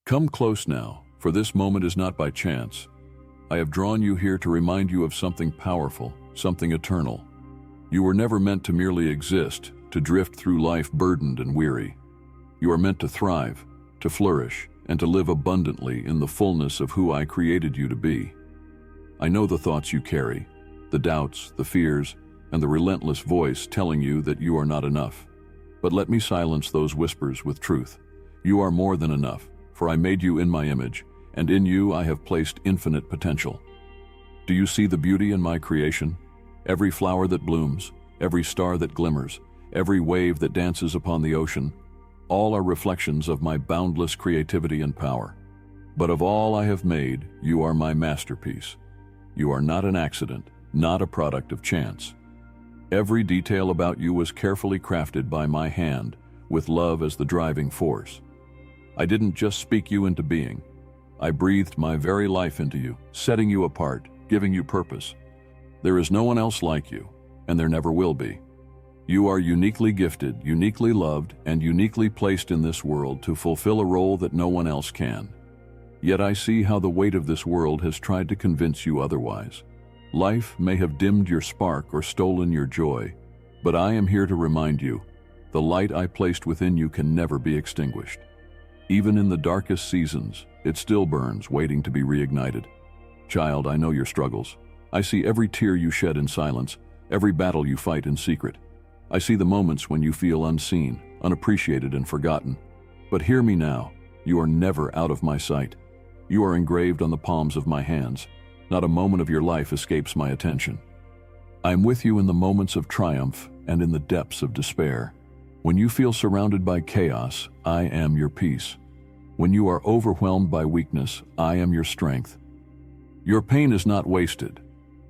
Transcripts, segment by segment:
Come close now, for this moment is not by chance. I have drawn you here to remind you of something powerful, something eternal. You were never meant to merely exist, to drift through life burdened and weary. You are meant to thrive, to flourish, and to live abundantly in the fullness of who I created you to be. I know the thoughts you carry, the doubts, the fears, and the relentless voice telling you that you are not enough. But let me silence those whispers with truth. You are more than enough, for I made you in my image, and in you I have placed infinite potential. Do you see the beauty in my creation? Every flower that blooms, every star that glimmers, every wave that dances upon the ocean, all are reflections of my boundless creativity and power. But of all I have made, you are my masterpiece. You are not an accident, not a product of chance. Every detail about you was carefully crafted by my hand, with love as the driving force. I didn't just speak you into being. I breathed my very life into you, setting you apart, giving you purpose. There is no one else like you, and there never will be. You are uniquely gifted, uniquely loved, and uniquely placed in this world to fulfill a role that no one else can. Yet I see how the weight of this world has tried to convince you otherwise. Life may have dimmed your spark or stolen your joy, but I am here to remind you, the light I placed within you can never be extinguished. Even in the darkest seasons, it still burns, waiting to be reignited. Child, I know your struggles. I see every tear you shed in silence, every battle you fight in secret. I see the moments when you feel unseen, unappreciated, and forgotten. But hear me now, you are never out of my sight. You are engraved on the palms of my hands. Not a moment of your life escapes my attention. I am with you in the moments of triumph and in the depths of despair. When you feel surrounded by chaos, I am your peace. When you are overwhelmed by weakness, I am your strength. Your pain is not wasted.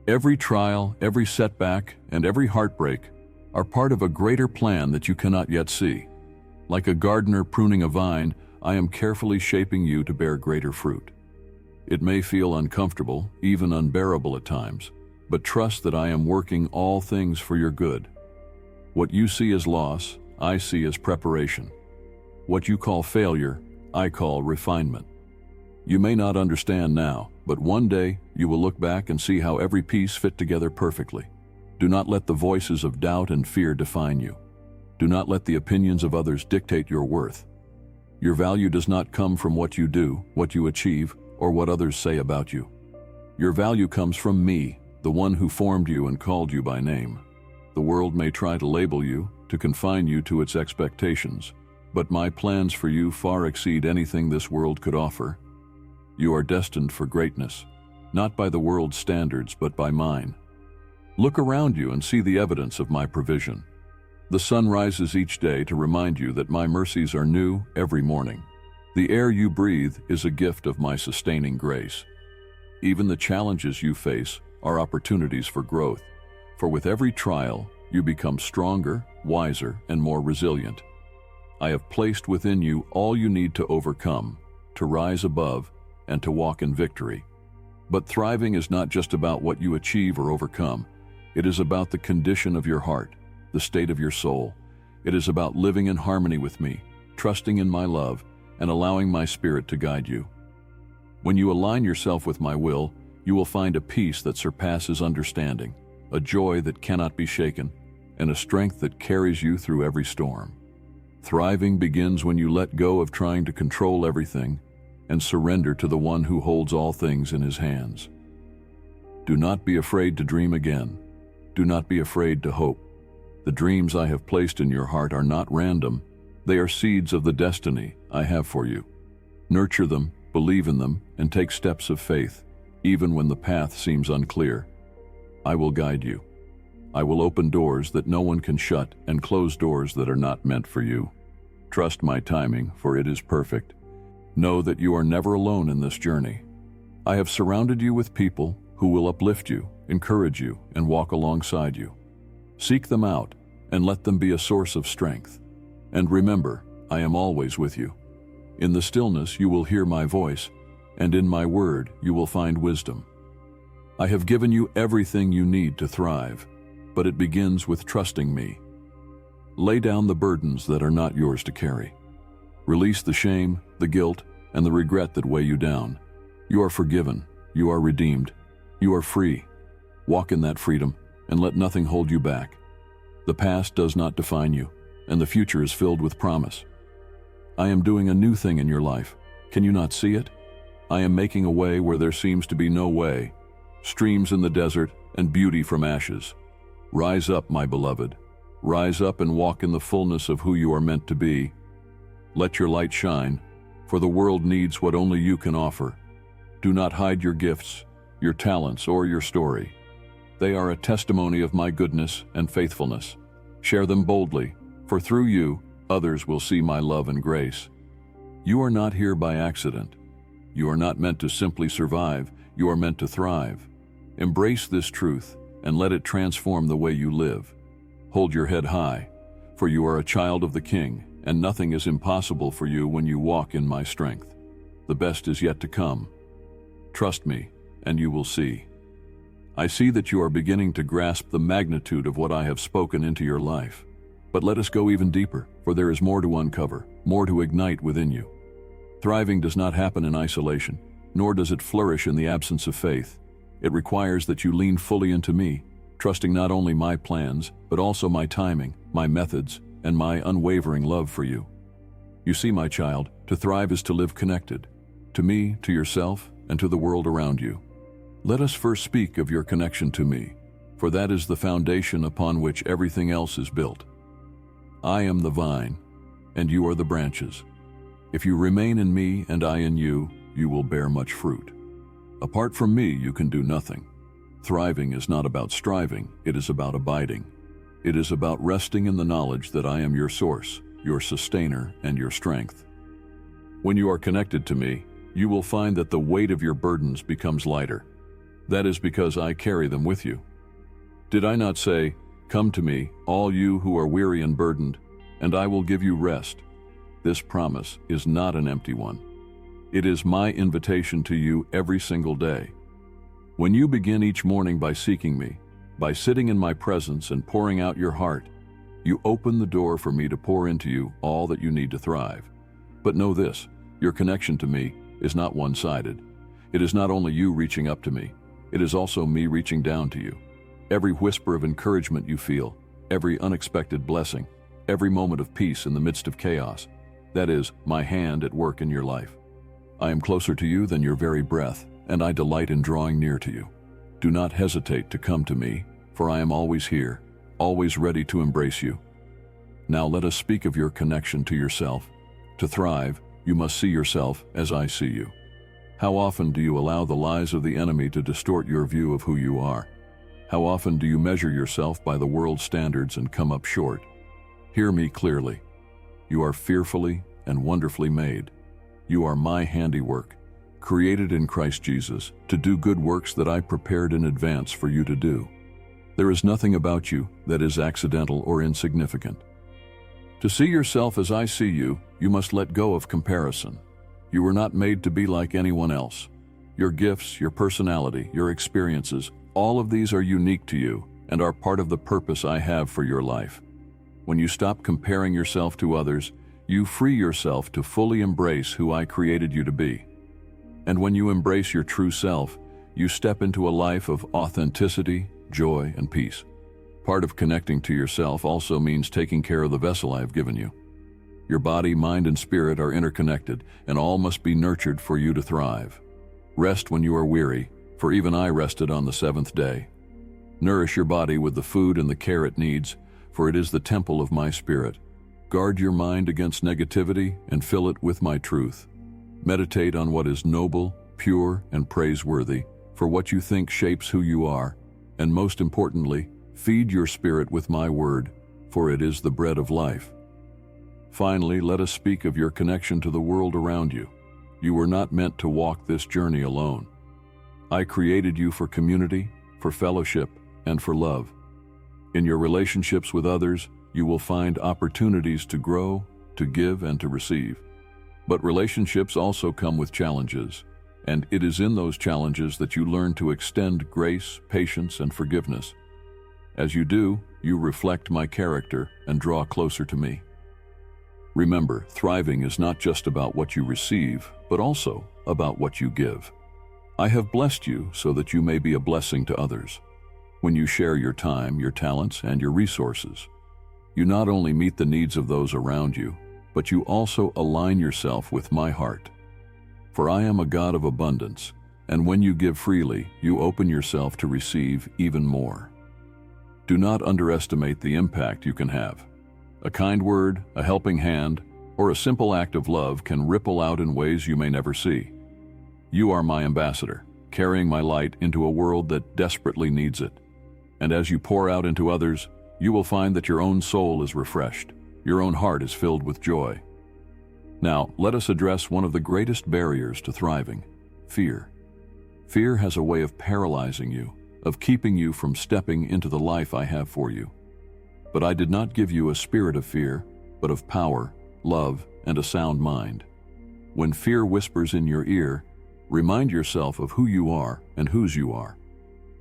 Every trial, every setback, and every heartbreak are part of a greater plan that you cannot yet see. Like a gardener pruning a vine, I am carefully shaping you to bear greater fruit. It may feel uncomfortable, even unbearable at times, but trust that I am working all things for your good. What you see as loss, I see as preparation. What you call failure, I call refinement. You may not understand now, but one day you will look back and see how every piece fit together perfectly. Do not let the voices of doubt and fear define you. Do not let the opinions of others dictate your worth. Your value does not come from what you do, what you achieve, or what others say about you. Your value comes from me, the one who formed you and called you by name. The world may try to label you, to confine you to its expectations, but my plans for you far exceed anything this world could offer. You are destined for greatness, not by the world's standards, but by mine. Look around you and see the evidence of my provision. The sun rises each day to remind you that my mercies are new every morning. The air you breathe is a gift of my sustaining grace. Even the challenges you face are opportunities for growth, for with every trial, you become stronger, wiser, and more resilient. I have placed within you all you need to overcome, to rise above, and to walk in victory. But thriving is not just about what you achieve or overcome. It is about the condition of your heart, the state of your soul. It is about living in harmony with me, trusting in my love, and allowing my spirit to guide you. When you align yourself with my will, you will find a peace that surpasses understanding, a joy that cannot be shaken, and a strength that carries you through every storm. Thriving begins when you let go of trying to control everything and surrender to the one who holds all things in his hands. Do not be afraid to dream again. Do not be afraid to hope. The dreams I have placed in your heart are not random. They are seeds of the destiny I have for you. Nurture them, believe in them, and take steps of faith, even when the path seems unclear. I will guide you. I will open doors that no one can shut and close doors that are not meant for you. Trust my timing, for it is perfect. Know that you are never alone in this journey. I have surrounded you with people who will uplift you, encourage you, and walk alongside you. Seek them out and let them be a source of strength. And remember, I am always with you. In the stillness you will hear my voice, and in my word you will find wisdom. I have given you everything you need to thrive, but it begins with trusting me. Lay down the burdens that are not yours to carry. Release the shame, the guilt, and the regret that weigh you down. You are forgiven. You are redeemed. You are free. Walk in that freedom and let nothing hold you back. The past does not define you, and the future is filled with promise. I am doing a new thing in your life. Can you not see it? I am making a way where there seems to be no way, streams in the desert and beauty from ashes. Rise up, my beloved. Rise up and walk in the fullness of who you are meant to be. Let your light shine, for the world needs what only you can offer. Do not hide your gifts, your talents, or your story. They are a testimony of my goodness and faithfulness. Share them boldly, for through you, others will see my love and grace. You are not here by accident. You are not meant to simply survive, you are meant to thrive. Embrace this truth and let it transform the way you live. Hold your head high, for you are a child of the King, and nothing is impossible for you when you walk in my strength. The best is yet to come. Trust me, and you will see. I see that you are beginning to grasp the magnitude of what I have spoken into your life. But let us go even deeper, for there is more to uncover, more to ignite within you. Thriving does not happen in isolation, nor does it flourish in the absence of faith. It requires that you lean fully into me, trusting not only my plans, but also my timing, my methods, and my unwavering love for you. You see, my child, to thrive is to live connected, to me, to yourself, and to the world around you. Let us first speak of your connection to me, for that is the foundation upon which everything else is built. I am the vine, and you are the branches. If you remain in me and I in you, you will bear much fruit. Apart from me, you can do nothing. Thriving is not about striving, it is about abiding. It is about resting in the knowledge that I am your source, your sustainer, and your strength. When you are connected to me, you will find that the weight of your burdens becomes lighter. That is because I carry them with you. Did I not say, "Come to me, all you who are weary and burdened, and I will give you rest"? This promise is not an empty one. It is my invitation to you every single day. When you begin each morning by seeking me, by sitting in my presence and pouring out your heart, you open the door for me to pour into you all that you need to thrive. But know this, your connection to me is not one-sided. It is not only you reaching up to me, it is also me reaching down to you. Every whisper of encouragement you feel, every unexpected blessing, every moment of peace in the midst of chaos, that is my hand at work in your life. I am closer to you than your very breath, and I delight in drawing near to you. Do not hesitate to come to me, for I am always here, always ready to embrace you. Now let us speak of your connection to yourself. To thrive, you must see yourself as I see you. How often do you allow the lies of the enemy to distort your view of who you are? How often do you measure yourself by the world's standards and come up short? Hear me clearly. You are fearfully and wonderfully made. You are my handiwork, created in Christ Jesus to do good works that I prepared in advance for you to do. There is nothing about you that is accidental or insignificant. To see yourself as I see you, you must let go of comparison. You were not made to be like anyone else. Your gifts, your personality, your experiences, all of these are unique to you and are part of the purpose I have for your life. When you stop comparing yourself to others, you free yourself to fully embrace who I created you to be. And when you embrace your true self, you step into a life of authenticity, joy, and peace. Part of connecting to yourself also means taking care of the vessel I have given you. Your body, mind, and spirit are interconnected, and all must be nurtured for you to thrive. Rest when you are weary, for even I rested on the seventh day. Nourish your body with the food and the care it needs, for it is the temple of my spirit. Guard your mind against negativity and fill it with my truth. Meditate on what is noble, pure, and praiseworthy, for what you think shapes who you are, and most importantly, feed your spirit with my word, for it is the bread of life. Finally, let us speak of your connection to the world around you. You were not meant to walk this journey alone. I created you for community, for fellowship, and for love. In your relationships with others, you will find opportunities to grow, to give, and to receive. But relationships also come with challenges, and it is in those challenges that you learn to extend grace, patience, and forgiveness. As you do, you reflect my character and draw closer to me. Remember, thriving is not just about what you receive, but also about what you give. I have blessed you so that you may be a blessing to others. When you share your time, your talents, and your resources, you not only meet the needs of those around you, but you also align yourself with my heart. For I am a God of abundance, and when you give freely, you open yourself to receive even more. Do not underestimate the impact you can have. A kind word, a helping hand, or a simple act of love can ripple out in ways you may never see. You are my ambassador, carrying my light into a world that desperately needs it. And as you pour out into others, you will find that your own soul is refreshed, your own heart is filled with joy. Now, let us address one of the greatest barriers to thriving: fear. Fear has a way of paralyzing you, of keeping you from stepping into the life I have for you. But I did not give you a spirit of fear, but of power, love, and a sound mind. When fear whispers in your ear, remind yourself of who you are and whose you are.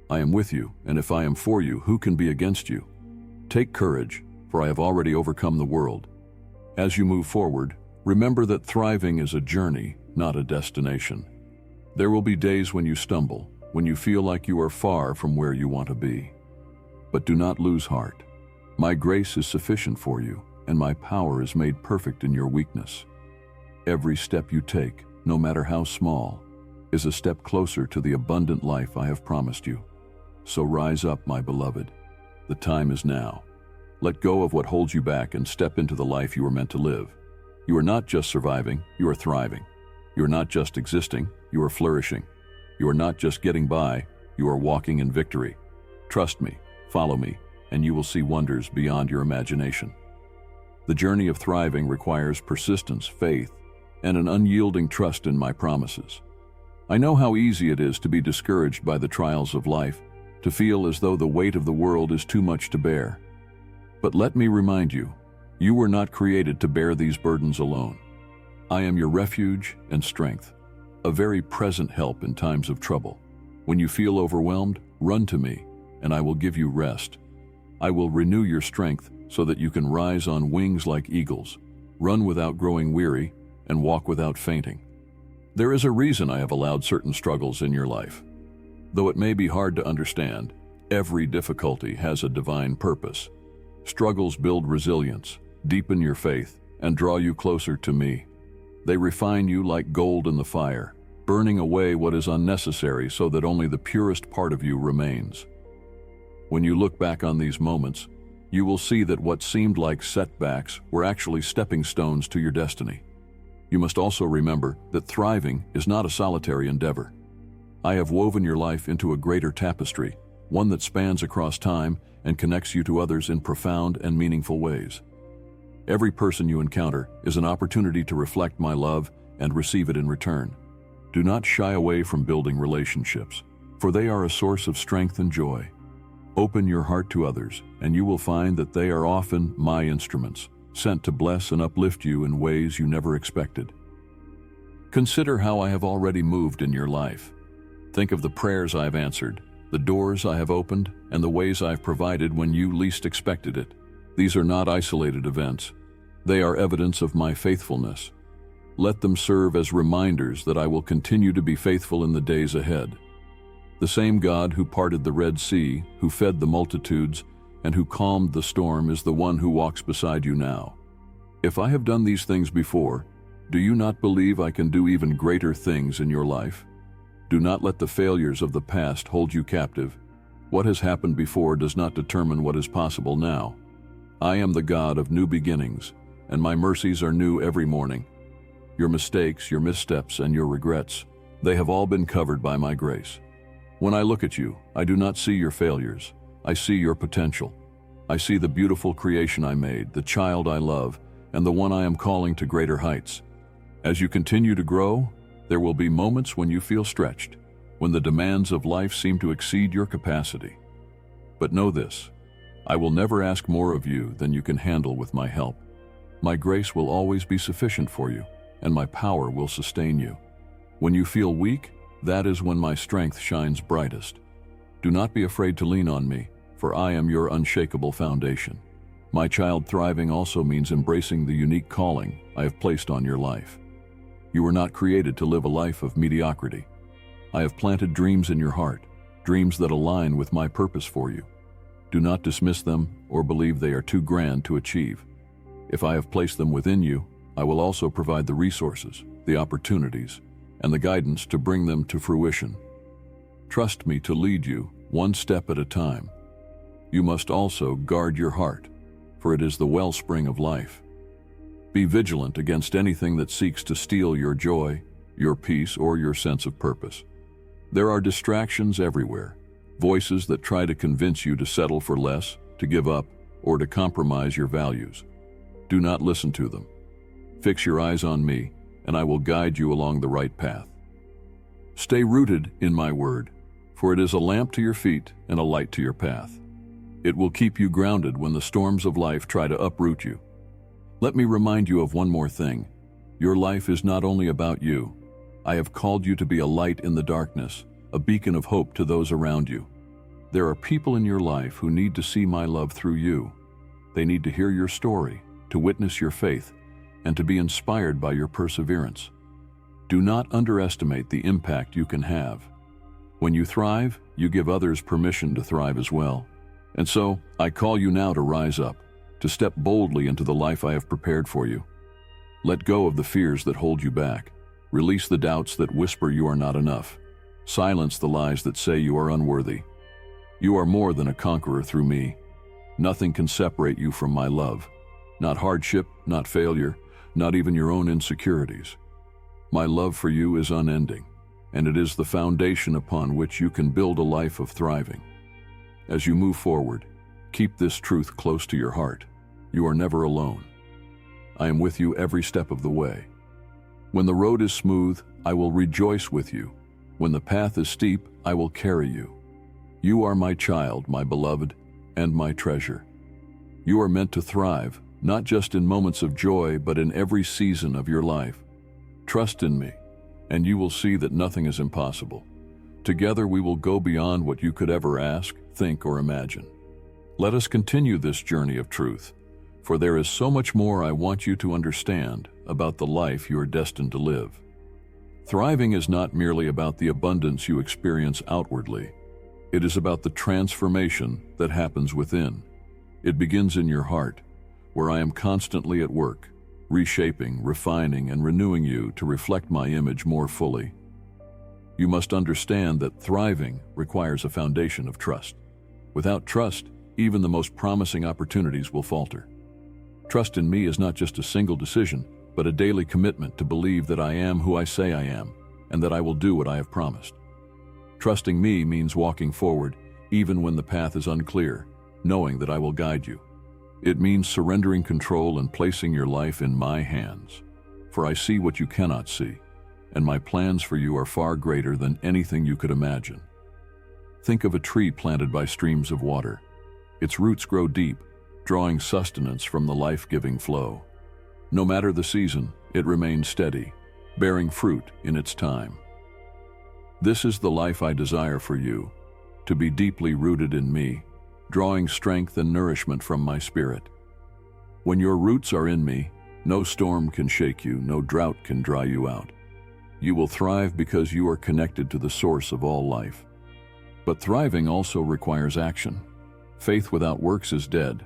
I am with you, and if I am for you, who can be against you? Take courage, for I have already overcome the world. As you move forward, remember that thriving is a journey, not a destination. There will be days when you stumble, when you feel like you are far from where you want to be. But do not lose heart. My grace is sufficient for you, and my power is made perfect in your weakness. Every step you take, no matter how small, is a step closer to the abundant life I have promised you. So rise up, my beloved. The time is now. Let go of what holds you back and step into the life you were meant to live. You are not just surviving, you are thriving. You are not just existing, you are flourishing. You are not just getting by, you are walking in victory. Trust me, follow me, and you will see wonders beyond your imagination. The journey of thriving requires persistence, faith, and an unyielding trust in my promises. I know how easy it is to be discouraged by the trials of life, to feel as though the weight of the world is too much to bear. But let me remind you, you were not created to bear these burdens alone. I am your refuge and strength, a very present help in times of trouble. When you feel overwhelmed, run to me, and I will give you rest. I will renew your strength so that you can rise on wings like eagles, run without growing weary, and walk without fainting. There is a reason I have allowed certain struggles in your life. Though it may be hard to understand, every difficulty has a divine purpose. Struggles build resilience, deepen your faith, and draw you closer to me. They refine you like gold in the fire, burning away what is unnecessary so that only the purest part of you remains. When you look back on these moments, you will see that what seemed like setbacks were actually stepping stones to your destiny. You must also remember that thriving is not a solitary endeavor. I have woven your life into a greater tapestry, one that spans across time and connects you to others in profound and meaningful ways. Every person you encounter is an opportunity to reflect my love and receive it in return. Do not shy away from building relationships, for they are a source of strength and joy. Open your heart to others, and you will find that they are often my instruments, sent to bless and uplift you in ways you never expected. Consider how I have already moved in your life. Think of the prayers I have answered, the doors I have opened, and the ways I have provided when you least expected it. These are not isolated events. They are evidence of my faithfulness. Let them serve as reminders that I will continue to be faithful in the days ahead. The same God who parted the Red Sea, who fed the multitudes, and who calmed the storm is the one who walks beside you now. If I have done these things before, do you not believe I can do even greater things in your life? Do not let the failures of the past hold you captive. What has happened before does not determine what is possible now. I am the God of new beginnings, and my mercies are new every morning. Your mistakes, your missteps, and your regrets, they have all been covered by my grace. When I look at you, I do not see your failures. I see your potential. I see the beautiful creation I made, the child I love, and the one I am calling to greater heights. As you continue to grow, there will be moments when you feel stretched, when the demands of life seem to exceed your capacity. But know this, I will never ask more of you than you can handle with my help. My grace will always be sufficient for you, and my power will sustain you. When you feel weak, that is when my strength shines brightest. Do not be afraid to lean on me, for I am your unshakable foundation. My child, thriving also means embracing the unique calling I have placed on your life. You were not created to live a life of mediocrity. I have planted dreams in your heart, dreams that align with my purpose for you. Do not dismiss them or believe they are too grand to achieve. If I have placed them within you, I will also provide the resources, the opportunities, and the guidance to bring them to fruition. Trust me to lead you one step at a time. You must also guard your heart, for it is the wellspring of life. Be vigilant against anything that seeks to steal your joy, your peace, or your sense of purpose. There are distractions everywhere, voices that try to convince you to settle for less, to give up, or to compromise your values. Do not listen to them. Fix your eyes on me, and I will guide you along the right path. Stay rooted in my word, for it is a lamp to your feet and a light to your path. It will keep you grounded when the storms of life try to uproot you. Let me remind you of one more thing. Your life is not only about you. I have called you to be a light in the darkness, a beacon of hope to those around you. There are people in your life who need to see my love through you. They need to hear your story, to witness your faith, and to be inspired by your perseverance. Do not underestimate the impact you can have. When you thrive, you give others permission to thrive as well. And so, I call you now to rise up, to step boldly into the life I have prepared for you. Let go of the fears that hold you back. Release the doubts that whisper you are not enough. Silence the lies that say you are unworthy. You are more than a conqueror through me. Nothing can separate you from my love. Not hardship, not failure, not even your own insecurities. My love for you is unending, and it is the foundation upon which you can build a life of thriving. As you move forward, keep this truth close to your heart. You are never alone. I am with you every step of the way. When the road is smooth, I will rejoice with you. When the path is steep, I will carry you. You are my child, my beloved, and my treasure. You are meant to thrive, not just in moments of joy, but in every season of your life. Trust in me, and you will see that nothing is impossible. Together we will go beyond what you could ever ask, think, or imagine. Let us continue this journey of truth, for there is so much more I want you to understand about the life you are destined to live. Thriving is not merely about the abundance you experience outwardly. It is about the transformation that happens within. It begins in your heart, where I am constantly at work, reshaping, refining, and renewing you to reflect my image more fully. You must understand that thriving requires a foundation of trust. Without trust, even the most promising opportunities will falter. Trust in me is not just a single decision, but a daily commitment to believe that I am who I say I am, and that I will do what I have promised. Trusting me means walking forward, even when the path is unclear, knowing that I will guide you. It means surrendering control and placing your life in my hands, for I see what you cannot see, and my plans for you are far greater than anything you could imagine. Think of a tree planted by streams of water. Its roots grow deep, drawing sustenance from the life-giving flow. No matter the season, it remains steady, bearing fruit in its time. This is the life I desire for you, to be deeply rooted in me, drawing strength and nourishment from my spirit. When your roots are in me, no storm can shake you, no drought can dry you out. You will thrive because you are connected to the source of all life. But thriving also requires action. Faith without works is dead.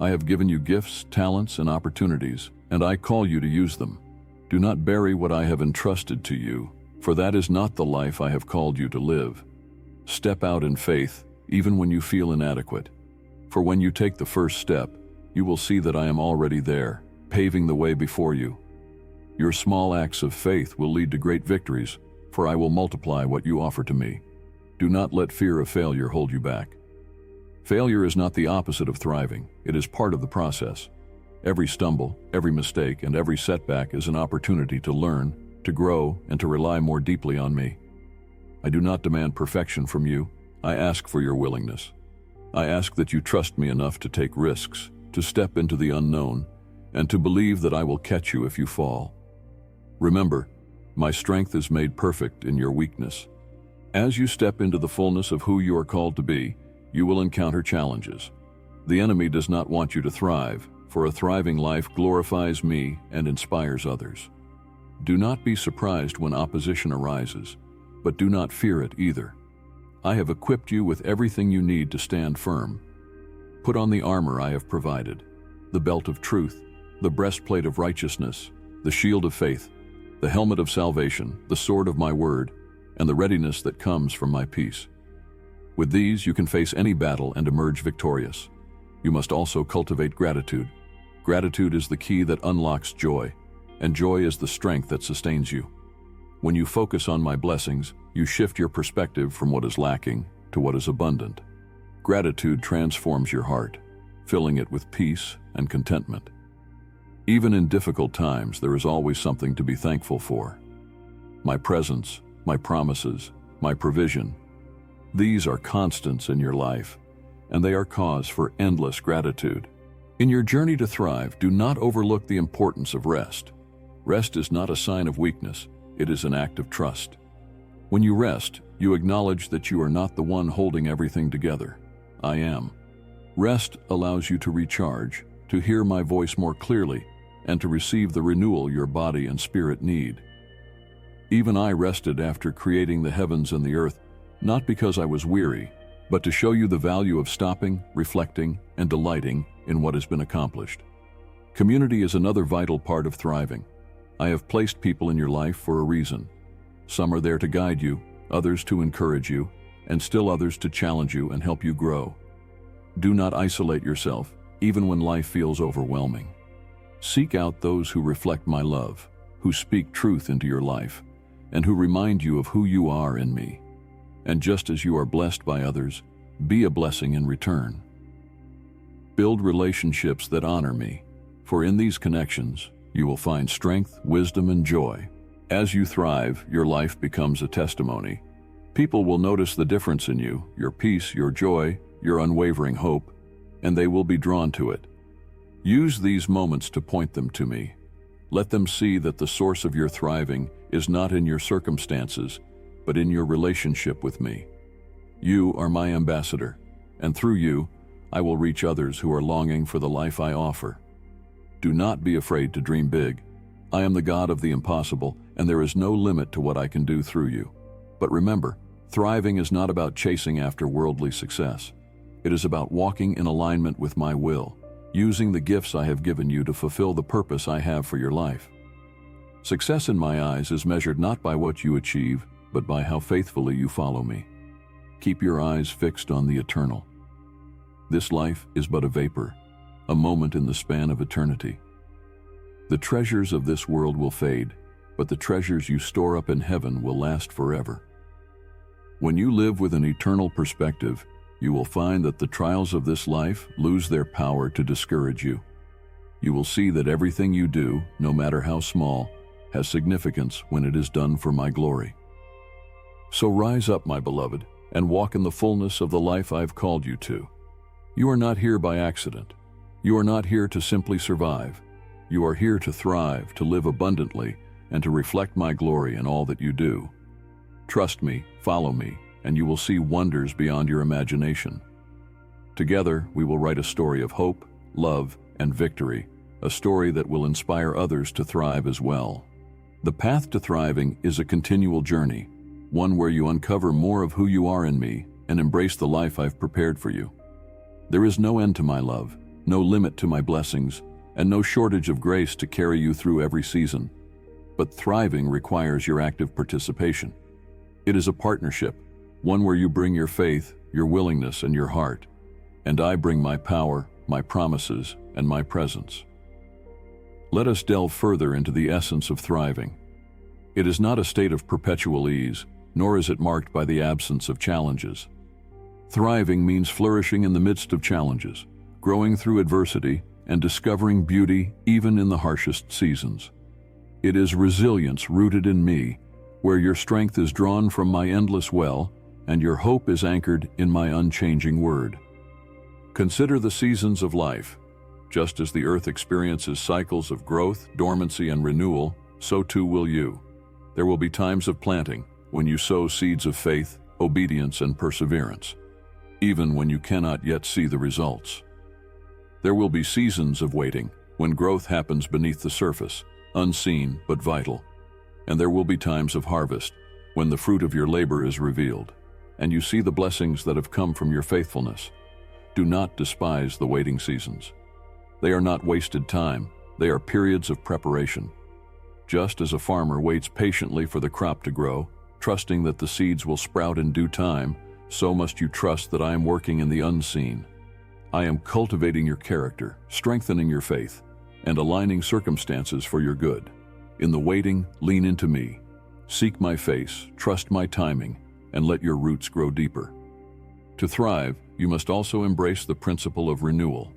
I have given you gifts, talents, and opportunities, and I call you to use them. Do not bury what I have entrusted to you, for that is not the life I have called you to live. Step out in faith, even when you feel inadequate. For when you take the first step, you will see that I am already there, paving the way before you. Your small acts of faith will lead to great victories, for I will multiply what you offer to me. Do not let fear of failure hold you back. Failure is not the opposite of thriving. It is part of the process. Every stumble, every mistake, and every setback is an opportunity to learn, to grow, and to rely more deeply on me. I do not demand perfection from you. I ask for your willingness. I ask that you trust me enough to take risks, to step into the unknown, and to believe that I will catch you if you fall. Remember, my strength is made perfect in your weakness. As you step into the fullness of who you are called to be, you will encounter challenges. The enemy does not want you to thrive, for a thriving life glorifies me and inspires others. Do not be surprised when opposition arises, but do not fear it either. I have equipped you with everything you need to stand firm. Put on the armor I have provided, the belt of truth, the breastplate of righteousness, the shield of faith, the helmet of salvation, the sword of my word, and the readiness that comes from my peace. With these, you can face any battle and emerge victorious. You must also cultivate gratitude. Gratitude is the key that unlocks joy, and joy is the strength that sustains you. When you focus on my blessings, you shift your perspective from what is lacking to what is abundant. Gratitude transforms your heart, filling it with peace and contentment. Even in difficult times, there is always something to be thankful for. My presence, my promises, my provision. These are constants in your life, and they are cause for endless gratitude. In your journey to thrive, do not overlook the importance of rest. Rest is not a sign of weakness, it is an act of trust. When you rest, you acknowledge that you are not the one holding everything together. I am. Rest allows you to recharge, to hear my voice more clearly, and to receive the renewal your body and spirit need. Even I rested after creating the heavens and the earth, not because I was weary, but to show you the value of stopping, reflecting, and delighting in what has been accomplished. Community is another vital part of thriving. I have placed people in your life for a reason. Some are there to guide you, others to encourage you, and still others to challenge you and help you grow. Do not isolate yourself, even when life feels overwhelming. Seek out those who reflect my love, who speak truth into your life, and who remind you of who you are in me. And just as you are blessed by others, be a blessing in return. Build relationships that honor me, for in these connections, you will find strength, wisdom, and joy. As you thrive, your life becomes a testimony. People will notice the difference in you, your peace, your joy, your unwavering hope, and they will be drawn to it. Use these moments to point them to me. Let them see that the source of your thriving is not in your circumstances, but in your relationship with me. You are my ambassador, and through you, I will reach others who are longing for the life I offer. Do not be afraid to dream big. I am the God of the impossible, and there is no limit to what I can do through you. But remember, thriving is not about chasing after worldly success. It is about walking in alignment with my will, using the gifts I have given you to fulfill the purpose I have for your life. Success in my eyes is measured not by what you achieve, but by how faithfully you follow me. Keep your eyes fixed on the eternal. This life is but a vapor, a moment in the span of eternity. The treasures of this world will fade, but the treasures you store up in heaven will last forever. When you live with an eternal perspective, you will find that the trials of this life lose their power to discourage you. You will see that everything you do, no matter how small, has significance when it is done for my glory. So rise up, my beloved, and walk in the fullness of the life I've called you to. You are not here by accident. You are not here to simply survive. You are here to thrive, to live abundantly, and to reflect my glory in all that you do. Trust me, follow me, and you will see wonders beyond your imagination. Together, we will write a story of hope, love, and victory, a story that will inspire others to thrive as well. The path to thriving is a continual journey, one where you uncover more of who you are in me and embrace the life I've prepared for you. There is no end to my love, no limit to my blessings, and no shortage of grace to carry you through every season. But thriving requires your active participation. It is a partnership, one where you bring your faith, your willingness, and your heart, and I bring my power, my promises, and my presence. Let us delve further into the essence of thriving. It is not a state of perpetual ease, nor is it marked by the absence of challenges. Thriving means flourishing in the midst of challenges, growing through adversity, and discovering beauty even in the harshest seasons. It is resilience rooted in me, where your strength is drawn from my endless well, and your hope is anchored in my unchanging word. Consider the seasons of life. Just as the earth experiences cycles of growth, dormancy, and renewal, so too will you. There will be times of planting, when you sow seeds of faith, obedience, and perseverance, even when you cannot yet see the results. There will be seasons of waiting, when growth happens beneath the surface, unseen but vital. And there will be times of harvest, when the fruit of your labor is revealed, and you see the blessings that have come from your faithfulness. Do not despise the waiting seasons. They are not wasted time, they are periods of preparation. Just as a farmer waits patiently for the crop to grow, trusting that the seeds will sprout in due time, so must you trust that I am working in the unseen. I am cultivating your character, strengthening your faith, and aligning circumstances for your good. In the waiting, lean into me. Seek my face, trust my timing, and let your roots grow deeper. To thrive, you must also embrace the principle of renewal.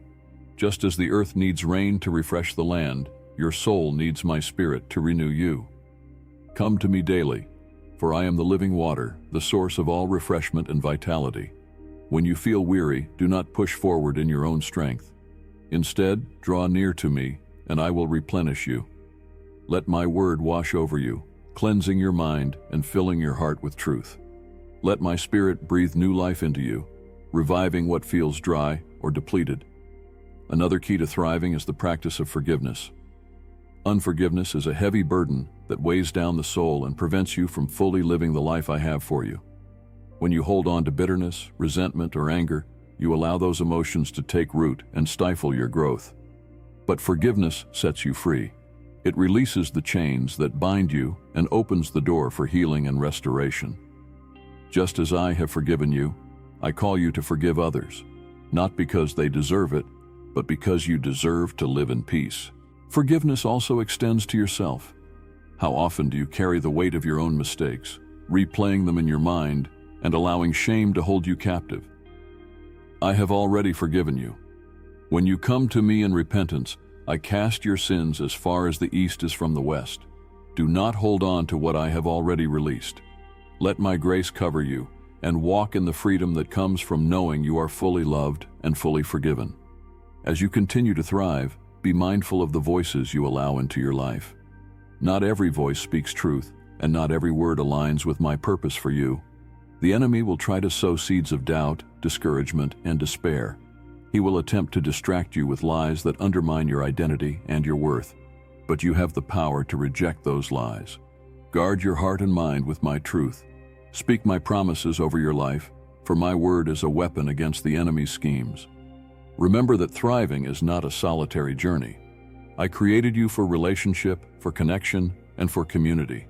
Just as the earth needs rain to refresh the land, your soul needs my spirit to renew you. Come to me daily, for I am the living water, the source of all refreshment and vitality. When you feel weary, do not push forward in your own strength. Instead, draw near to me, and I will replenish you. Let my word wash over you, cleansing your mind and filling your heart with truth. Let my spirit breathe new life into you, reviving what feels dry or depleted. Another key to thriving is the practice of forgiveness. Unforgiveness is a heavy burden that weighs down the soul and prevents you from fully living the life I have for you. When you hold on to bitterness, resentment, or anger, you allow those emotions to take root and stifle your growth. But forgiveness sets you free. It releases the chains that bind you and opens the door for healing and restoration. Just as I have forgiven you, I call you to forgive others, not because they deserve it, but because you deserve to live in peace. Forgiveness also extends to yourself. How often do you carry the weight of your own mistakes, replaying them in your mind and allowing shame to hold you captive? I have already forgiven you. When you come to me in repentance, I cast your sins as far as the east is from the west. Do not hold on to what I have already released. Let my grace cover you and walk in the freedom that comes from knowing you are fully loved and fully forgiven. As you continue to thrive, be mindful of the voices you allow into your life. Not every voice speaks truth, and not every word aligns with my purpose for you. The enemy will try to sow seeds of doubt, discouragement, and despair. He will attempt to distract you with lies that undermine your identity and your worth. But you have the power to reject those lies. Guard your heart and mind with my truth. Speak my promises over your life, for my word is a weapon against the enemy's schemes. Remember that thriving is not a solitary journey. I created you for relationship, for connection, and for community.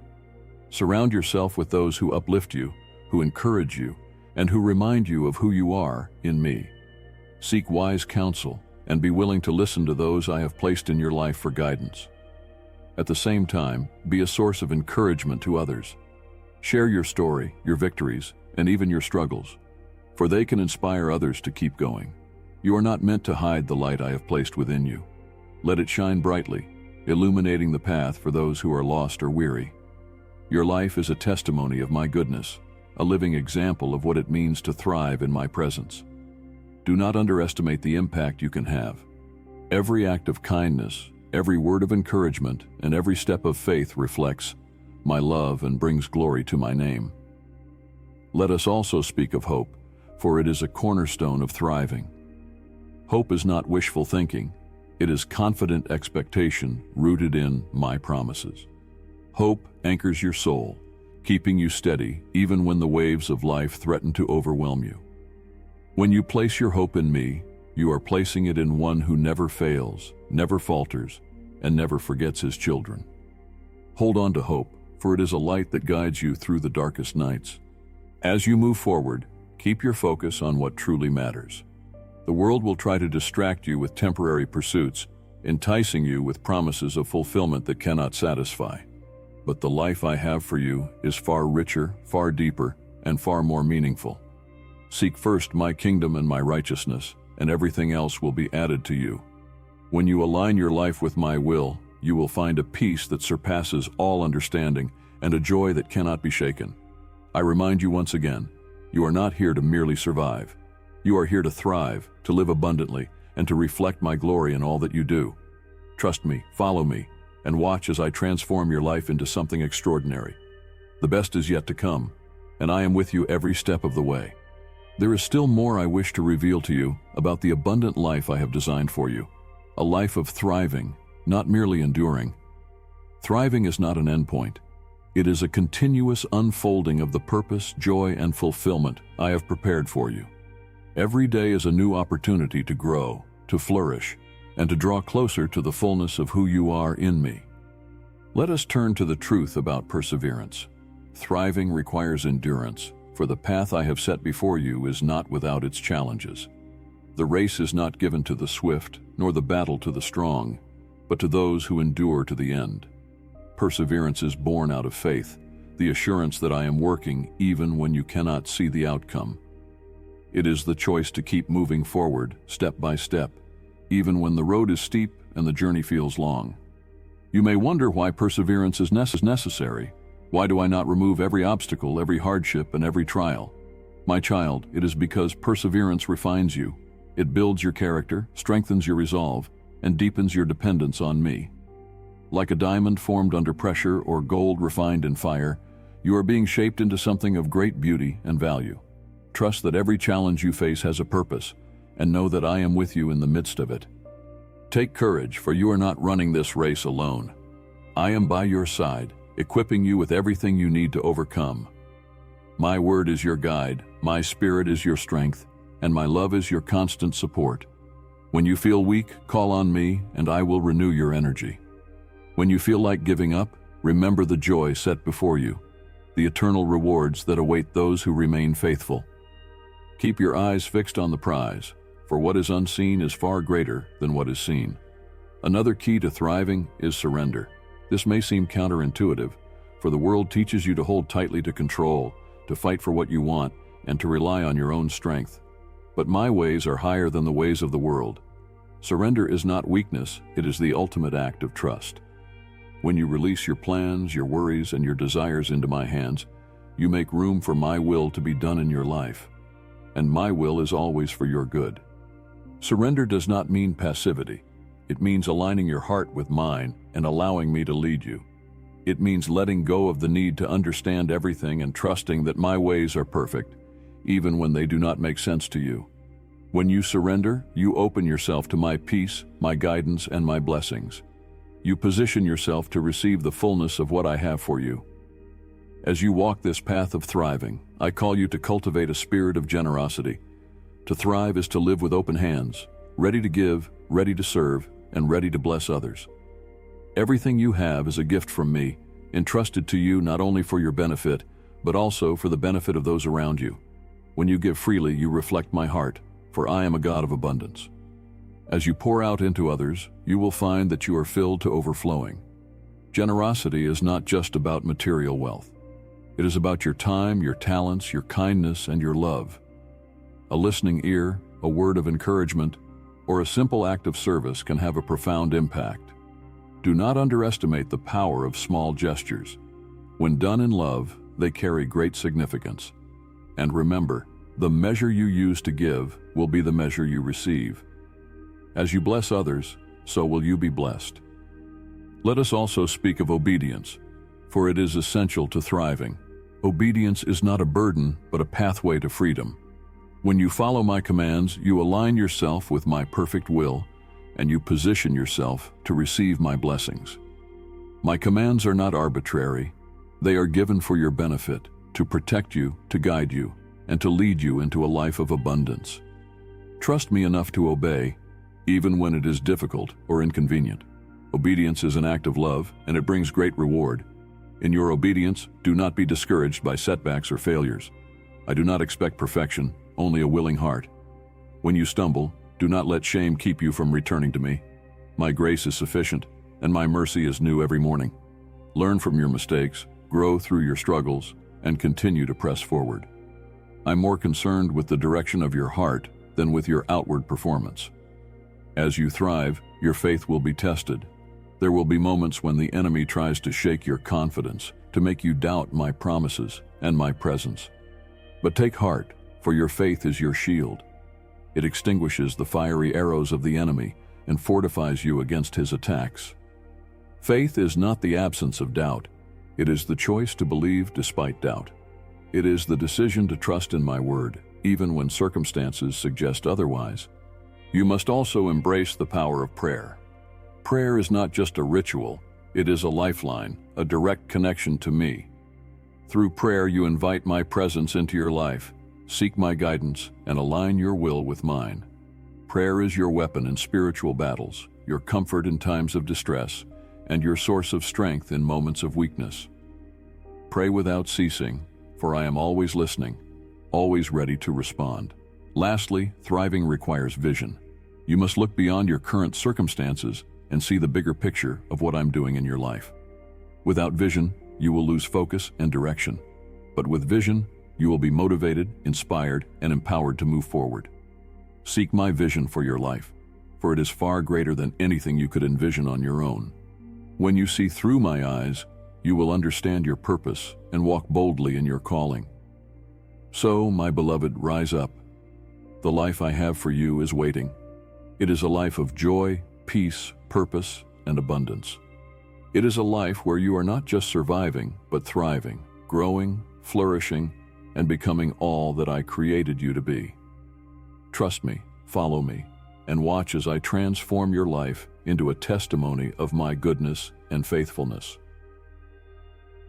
Surround yourself with those who uplift you, who encourage you, and who remind you of who you are in me. Seek wise counsel and be willing to listen to those I have placed in your life for guidance. At the same time, be a source of encouragement to others. Share your story, your victories, and even your struggles, for they can inspire others to keep going. You are not meant to hide the light I have placed within you. Let it shine brightly, illuminating the path for those who are lost or weary. Your life is a testimony of my goodness, a living example of what it means to thrive in my presence. Do not underestimate the impact you can have. Every act of kindness, every word of encouragement, and every step of faith reflects my love and brings glory to my name. Let us also speak of hope, for it is a cornerstone of thriving. Hope is not wishful thinking. It is confident expectation rooted in my promises. Hope anchors your soul, keeping you steady even when the waves of life threaten to overwhelm you. When you place your hope in me, you are placing it in one who never fails, never falters, and never forgets his children. Hold on to hope, for it is a light that guides you through the darkest nights. As you move forward, keep your focus on what truly matters. The world will try to distract you with temporary pursuits, enticing you with promises of fulfillment that cannot satisfy. But the life I have for you is far richer, far deeper, and far more meaningful. Seek first my kingdom and my righteousness, and everything else will be added to you. When you align your life with my will, you will find a peace that surpasses all understanding and a joy that cannot be shaken. I remind you once again, you are not here to merely survive. You are here to thrive, to live abundantly, and to reflect my glory in all that you do. Trust me, follow me, and watch as I transform your life into something extraordinary. The best is yet to come, and I am with you every step of the way. There is still more I wish to reveal to you about the abundant life I have designed for you. A life of thriving, not merely enduring. Thriving is not an endpoint. It is a continuous unfolding of the purpose, joy, and fulfillment I have prepared for you. Every day is a new opportunity to grow, to flourish, and to draw closer to the fullness of who you are in me. Let us turn to the truth about perseverance. Thriving requires endurance, for the path I have set before you is not without its challenges. The race is not given to the swift, nor the battle to the strong, but to those who endure to the end. Perseverance is born out of faith, the assurance that I am working even when you cannot see the outcome. It is the choice to keep moving forward, step by step, even when the road is steep and the journey feels long. You may wonder why perseverance is necessary. Why do I not remove every obstacle, every hardship, and every trial? My child, it is because perseverance refines you. It builds your character, strengthens your resolve, and deepens your dependence on me. Like a diamond formed under pressure or gold refined in fire, you are being shaped into something of great beauty and value. Trust that every challenge you face has a purpose, and know that I am with you in the midst of it. Take courage, for you are not running this race alone. I am by your side, equipping you with everything you need to overcome. My word is your guide, my spirit is your strength, and my love is your constant support. When you feel weak, call on me, and I will renew your energy. When you feel like giving up, remember the joy set before you, the eternal rewards that await those who remain faithful. Keep your eyes fixed on the prize, for what is unseen is far greater than what is seen. Another key to thriving is surrender. This may seem counterintuitive, for the world teaches you to hold tightly to control, to fight for what you want, and to rely on your own strength. But my ways are higher than the ways of the world. Surrender is not weakness, it is the ultimate act of trust. When you release your plans, your worries, and your desires into my hands, you make room for my will to be done in your life. And my will is always for your good. Surrender does not mean passivity. It means aligning your heart with mine and allowing me to lead you. It means letting go of the need to understand everything and trusting that my ways are perfect, even when they do not make sense to you. When you surrender, you open yourself to my peace, my guidance, and my blessings. You position yourself to receive the fullness of what I have for you. As you walk this path of thriving, I call you to cultivate a spirit of generosity. To thrive is to live with open hands, ready to give, ready to serve, and ready to bless others. Everything you have is a gift from me, entrusted to you not only for your benefit, but also for the benefit of those around you. When you give freely, you reflect my heart, for I am a God of abundance. As you pour out into others, you will find that you are filled to overflowing. Generosity is not just about material wealth. It is about your time, your talents, your kindness, and your love. A listening ear, a word of encouragement, or a simple act of service can have a profound impact. Do not underestimate the power of small gestures. When done in love, they carry great significance. And remember, the measure you use to give will be the measure you receive. As you bless others, so will you be blessed. Let us also speak of obedience, for it is essential to thriving. Obedience is not a burden, but a pathway to freedom. When you follow my commands, you align yourself with my perfect will, and you position yourself to receive my blessings. My commands are not arbitrary. They are given for your benefit, to protect you, to guide you, and to lead you into a life of abundance. Trust me enough to obey, even when it is difficult or inconvenient. Obedience is an act of love, and it brings great reward. In your obedience, do not be discouraged by setbacks or failures. I do not expect perfection, only a willing heart. When you stumble, do not let shame keep you from returning to me. My grace is sufficient, and my mercy is new every morning. Learn from your mistakes, grow through your struggles, and continue to press forward. I'm more concerned with the direction of your heart than with your outward performance. As you thrive, your faith will be tested. There will be moments when the enemy tries to shake your confidence, to make you doubt my promises and my presence. But take heart, for your faith is your shield. It extinguishes the fiery arrows of the enemy and fortifies you against his attacks. Faith is not the absence of doubt. It is the choice to believe despite doubt. It is the decision to trust in my word, even when circumstances suggest otherwise. You must also embrace the power of prayer. Prayer is not just a ritual, it is a lifeline, a direct connection to me. Through prayer, you invite my presence into your life, seek my guidance, and align your will with mine. Prayer is your weapon in spiritual battles, your comfort in times of distress, and your source of strength in moments of weakness. Pray without ceasing, for I am always listening, always ready to respond. Lastly, thriving requires vision. You must look beyond your current circumstances and see the bigger picture of what I'm doing in your life. Without vision, you will lose focus and direction. But with vision, you will be motivated, inspired, and empowered to move forward. Seek my vision for your life, for it is far greater than anything you could envision on your own. When you see through my eyes, you will understand your purpose and walk boldly in your calling. So, my beloved, rise up. The life I have for you is waiting. It is a life of joy, peace, purpose, and abundance. It is a life where you are not just surviving, but thriving, growing, flourishing, and becoming all that I created you to be. Trust me, follow me, and watch as I transform your life into a testimony of my goodness and faithfulness.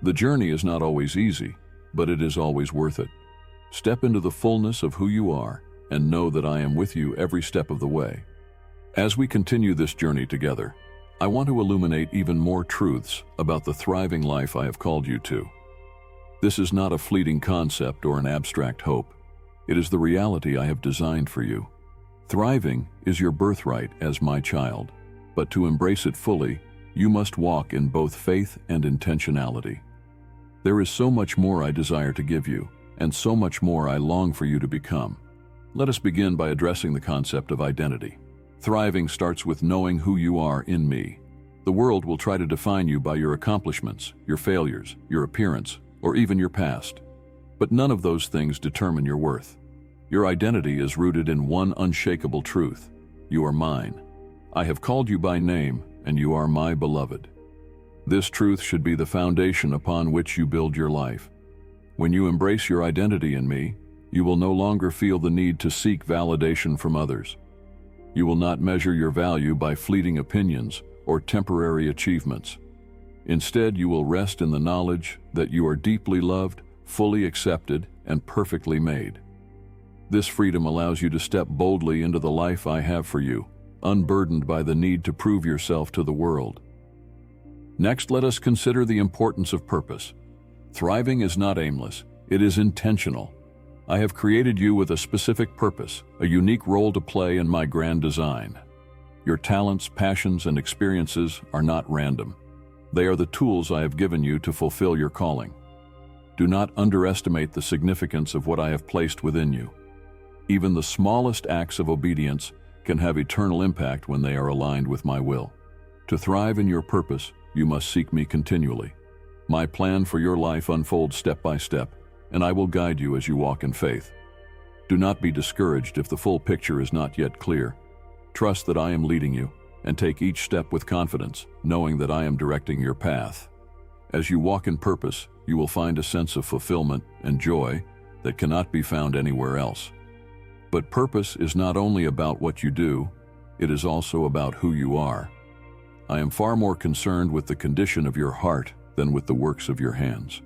The journey is not always easy, but it is always worth it. Step into the fullness of who you are and know that I am with you every step of the way. As we continue this journey together, I want to illuminate even more truths about the thriving life I have called you to. This is not a fleeting concept or an abstract hope. It is the reality I have designed for you. Thriving is your birthright as my child, but to embrace it fully, you must walk in both faith and intentionality. There is so much more I desire to give you, and so much more I long for you to become. Let us begin by addressing the concept of identity. Thriving starts with knowing who you are in me. The world will try to define you by your accomplishments, your failures, your appearance, or even your past. But none of those things determine your worth. Your identity is rooted in one unshakable truth. You are mine. I have called you by name, and you are my beloved. This truth should be the foundation upon which you build your life. When you embrace your identity in me, you will no longer feel the need to seek validation from others. You will not measure your value by fleeting opinions or temporary achievements. Instead, you will rest in the knowledge that you are deeply loved, fully accepted, and perfectly made. This freedom allows you to step boldly into the life I have for you, unburdened by the need to prove yourself to the world. Next, let us consider the importance of purpose. Thriving is not aimless, it is intentional. I have created you with a specific purpose, a unique role to play in my grand design. Your talents, passions, and experiences are not random. They are the tools I have given you to fulfill your calling. Do not underestimate the significance of what I have placed within you. Even the smallest acts of obedience can have eternal impact when they are aligned with my will. To thrive in your purpose, you must seek me continually. My plan for your life unfolds step by step, and I will guide you as you walk in faith. Do not be discouraged if the full picture is not yet clear. Trust that I am leading you, and take each step with confidence, knowing that I am directing your path. As you walk in purpose, you will find a sense of fulfillment and joy that cannot be found anywhere else. But purpose is not only about what you do, it is also about who you are. I am far more concerned with the condition of your heart than with the works of your hands.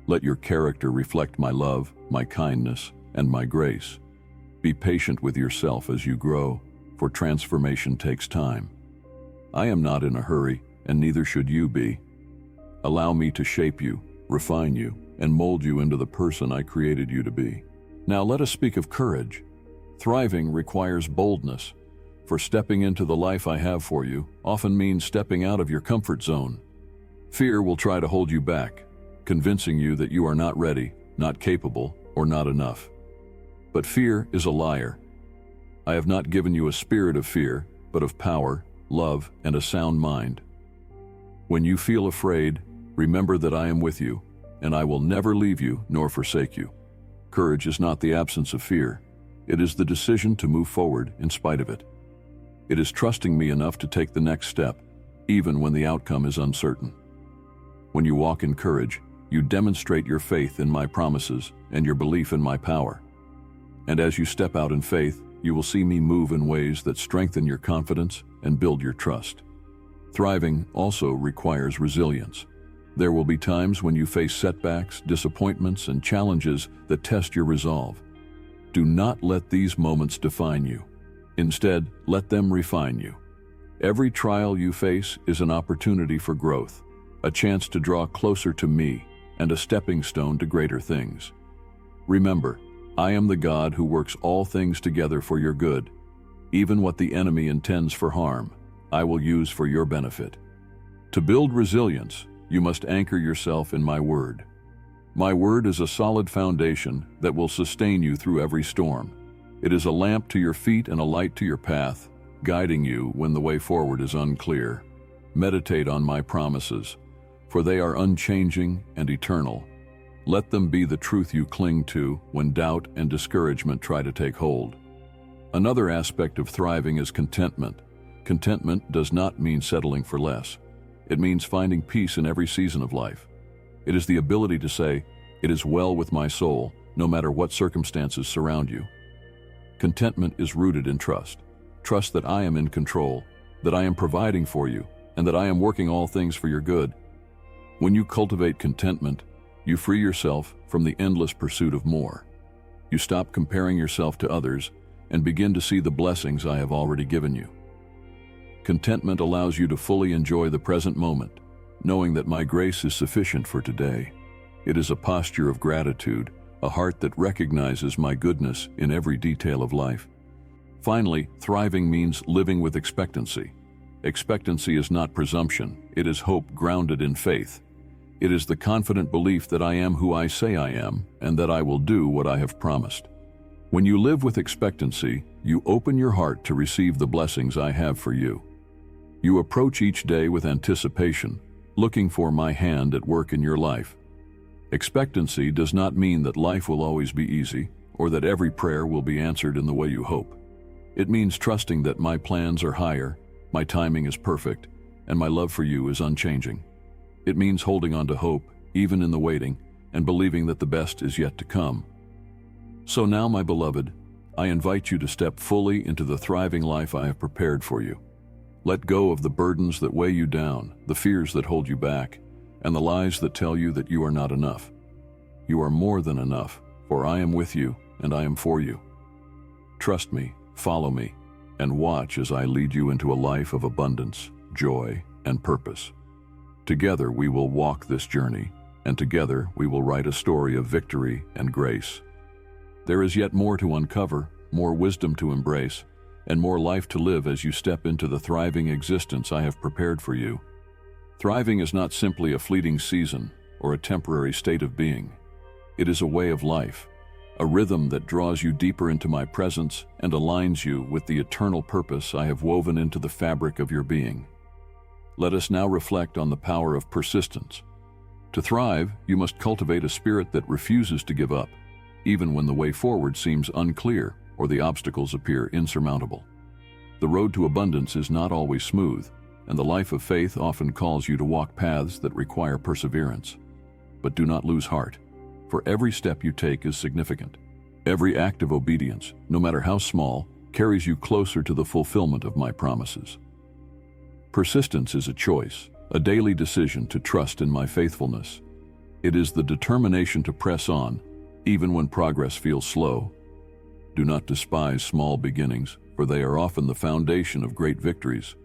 Let your character reflect my love, my kindness, and my grace. Be patient with yourself as you grow, for transformation takes time. I am not in a hurry, and neither should you be. Allow me to shape you, refine you, and mold you into the person I created you to be. Now let us speak of courage. Thriving requires boldness, for stepping into the life I have for you often means stepping out of your comfort zone. Fear will try to hold you back, convincing you that you are not ready, not capable, or not enough. But fear is a liar. I have not given you a spirit of fear, but of power, love, and a sound mind. When you feel afraid, remember that I am with you, and I will never leave you nor forsake you. Courage is not the absence of fear. It is the decision to move forward in spite of it. It is trusting me enough to take the next step, even when the outcome is uncertain. When you walk in courage, you demonstrate your faith in my promises and your belief in my power. And as you step out in faith, you will see me move in ways that strengthen your confidence and build your trust. Thriving also requires resilience. There will be times when you face setbacks, disappointments, and challenges that test your resolve. Do not let these moments define you. Instead, let them refine you. Every trial you face is an opportunity for growth, a chance to draw closer to me, and a stepping stone to greater things. Remember, I am the God who works all things together for your good. Even what the enemy intends for harm, I will use for your benefit. To build resilience, you must anchor yourself in my word. My word is a solid foundation that will sustain you through every storm. It is a lamp to your feet and a light to your path, guiding you when the way forward is unclear. Meditate on my promises, for they are unchanging and eternal. Let them be the truth you cling to when doubt and discouragement try to take hold. Another aspect of thriving is contentment. Contentment does not mean settling for less. It means finding peace in every season of life. It is the ability to say, "It is well with my soul," no matter what circumstances surround you. Contentment is rooted in trust. Trust that I am in control, that I am providing for you, and that I am working all things for your good. When you cultivate contentment, you free yourself from the endless pursuit of more. You stop comparing yourself to others and begin to see the blessings I have already given you. Contentment allows you to fully enjoy the present moment, knowing that my grace is sufficient for today. It is a posture of gratitude, a heart that recognizes my goodness in every detail of life. Finally, thriving means living with expectancy. Expectancy is not presumption, it is hope grounded in faith. It is the confident belief that I am who I say I am, and that I will do what I have promised. When you live with expectancy, you open your heart to receive the blessings I have for you. You approach each day with anticipation, looking for my hand at work in your life. Expectancy does not mean that life will always be easy, or that every prayer will be answered in the way you hope. It means trusting that my plans are higher, my timing is perfect, and my love for you is unchanging. It means holding on to hope, even in the waiting, and believing that the best is yet to come. So now, my beloved, I invite you to step fully into the thriving life I have prepared for you. Let go of the burdens that weigh you down, the fears that hold you back, and the lies that tell you that you are not enough. You are more than enough, for I am with you and I am for you. Trust me, follow me, and watch as I lead you into a life of abundance, joy, and purpose. Together we will walk this journey, and together we will write a story of victory and grace. There is yet more to uncover, more wisdom to embrace, and more life to live as you step into the thriving existence I have prepared for you. Thriving is not simply a fleeting season or a temporary state of being. It is a way of life, a rhythm that draws you deeper into my presence and aligns you with the eternal purpose I have woven into the fabric of your being. Let us now reflect on the power of persistence. To thrive, you must cultivate a spirit that refuses to give up, even when the way forward seems unclear or the obstacles appear insurmountable. The road to abundance is not always smooth, and the life of faith often calls you to walk paths that require perseverance. But do not lose heart, for every step you take is significant. Every act of obedience, no matter how small, carries you closer to the fulfillment of my promises. Persistence is a choice, a daily decision to trust in my faithfulness. It is the determination to press on, even when progress feels slow. Do not despise small beginnings, for they are often the foundation of great victories.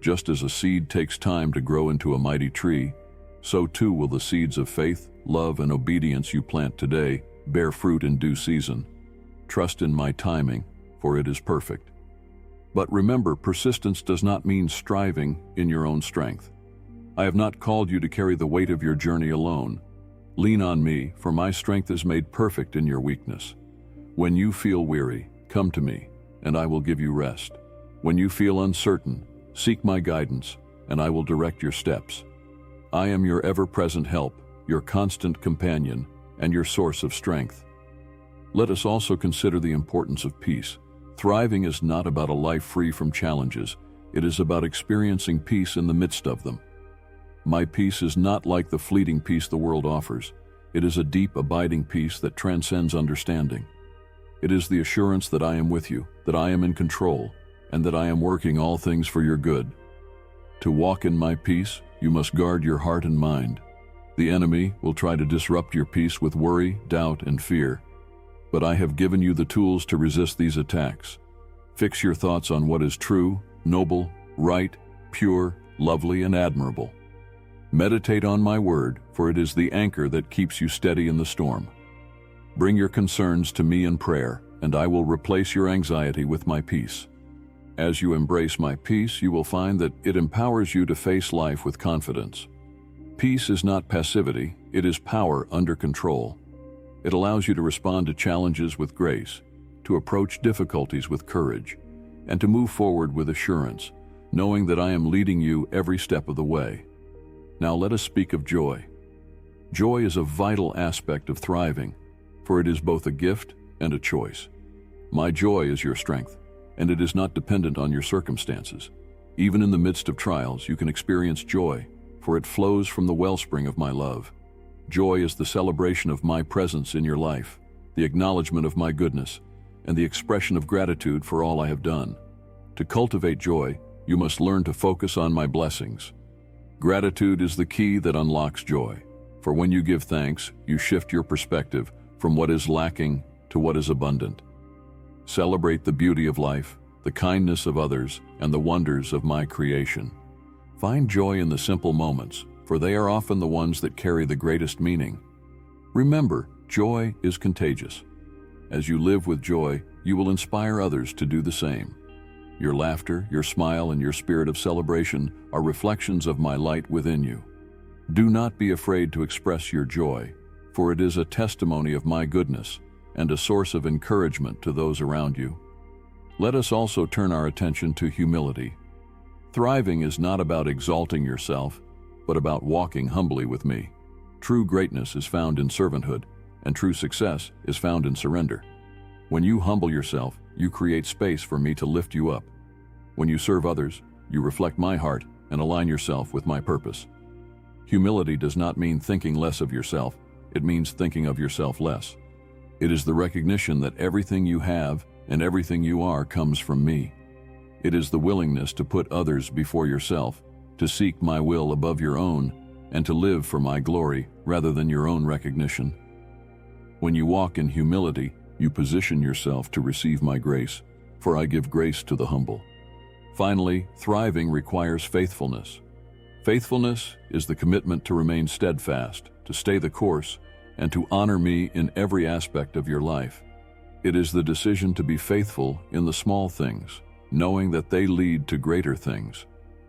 Just as a seed takes time to grow into a mighty tree, so too will the seeds of faith, love, and obedience you plant today bear fruit in due season. Trust in my timing, for it is perfect. But remember, persistence does not mean striving in your own strength. I have not called you to carry the weight of your journey alone. Lean on me, for my strength is made perfect in your weakness. When you feel weary, come to me, and I will give you rest. When you feel uncertain, seek my guidance, and I will direct your steps. I am your ever-present help, your constant companion, and your source of strength. Let us also consider the importance of peace. Thriving is not about a life free from challenges. It is about experiencing peace in the midst of them. My peace is not like the fleeting peace the world offers. It is a deep, abiding peace that transcends understanding. It is the assurance that I am with you, that I am in control, and that I am working all things for your good. To walk in my peace, you must guard your heart and mind. The enemy will try to disrupt your peace with worry, doubt, and fear. But I have given you the tools to resist these attacks. Fix your thoughts on what is true, noble, right, pure, lovely, and admirable. Meditate on my word, for it is the anchor that keeps you steady in the storm. Bring your concerns to me in prayer, and I will replace your anxiety with my peace. As you embrace my peace, you will find that it empowers you to face life with confidence. Peace is not passivity, it is power under control. It allows you to respond to challenges with grace, to approach difficulties with courage, and to move forward with assurance, knowing that I am leading you every step of the way. Now let us speak of joy. Joy is a vital aspect of thriving, for it is both a gift and a choice. My joy is your strength, and it is not dependent on your circumstances. Even in the midst of trials, you can experience joy, for it flows from the wellspring of my love. Joy is the celebration of my presence in your life, the acknowledgement of my goodness, and the expression of gratitude for all I have done. To cultivate joy, you must learn to focus on my blessings. Gratitude is the key that unlocks joy, for when you give thanks, you shift your perspective from what is lacking to what is abundant. Celebrate the beauty of life, the kindness of others, and the wonders of my creation. Find joy in the simple moments, for they are often the ones that carry the greatest meaning. Remember, joy is contagious. As you live with joy, you will inspire others to do the same. Your laughter, your smile, and your spirit of celebration are reflections of my light within you. Do not be afraid to express your joy, for it is a testimony of my goodness and a source of encouragement to those around you. Let us also turn our attention to humility. Thriving is not about exalting yourself, but about walking humbly with me. True greatness is found in servanthood, and true success is found in surrender. When you humble yourself, you create space for me to lift you up. When you serve others, you reflect my heart and align yourself with my purpose. Humility does not mean thinking less of yourself, it means thinking of yourself less. It is the recognition that everything you have and everything you are comes from me. It is the willingness to put others before yourself, to seek my will above your own, and to live for my glory rather than your own recognition. When you walk in humility, you position yourself to receive my grace, for I give grace to the humble. Finally, thriving requires faithfulness. Faithfulness is the commitment to remain steadfast, to stay the course, and to honor me in every aspect of your life. It is the decision to be faithful in the small things, knowing that they lead to greater things.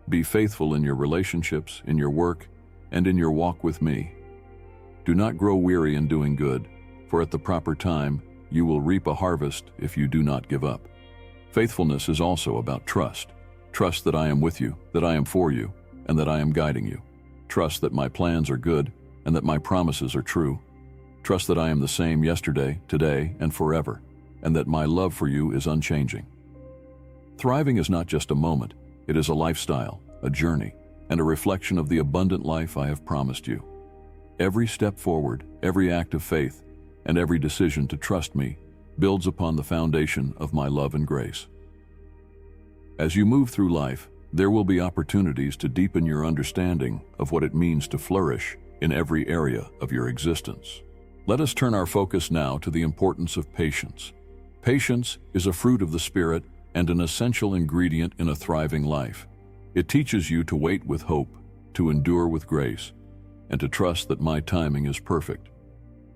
Be faithful in your relationships, in your work, and in your walk with me. Do not grow weary in doing good, for at the proper time, you will reap a harvest if you do not give up. Faithfulness is also about trust. Trust that I am with you, that I am for you, and that I am guiding you. Trust that my plans are good and that my promises are true. Trust that I am the same yesterday, today, and forever, and that my love for you is unchanging. Thriving is not just a moment, it is a lifestyle, a journey, and a reflection of the abundant life I have promised you. Every step forward, every act of faith, and every decision to trust me builds upon the foundation of my love and grace. As you move through life, there will be opportunities to deepen your understanding of what it means to flourish in every area of your existence. Let us turn our focus now to the importance of patience. Patience is a fruit of the Spirit and an essential ingredient in a thriving life. It teaches you to wait with hope, to endure with grace, and to trust that my timing is perfect.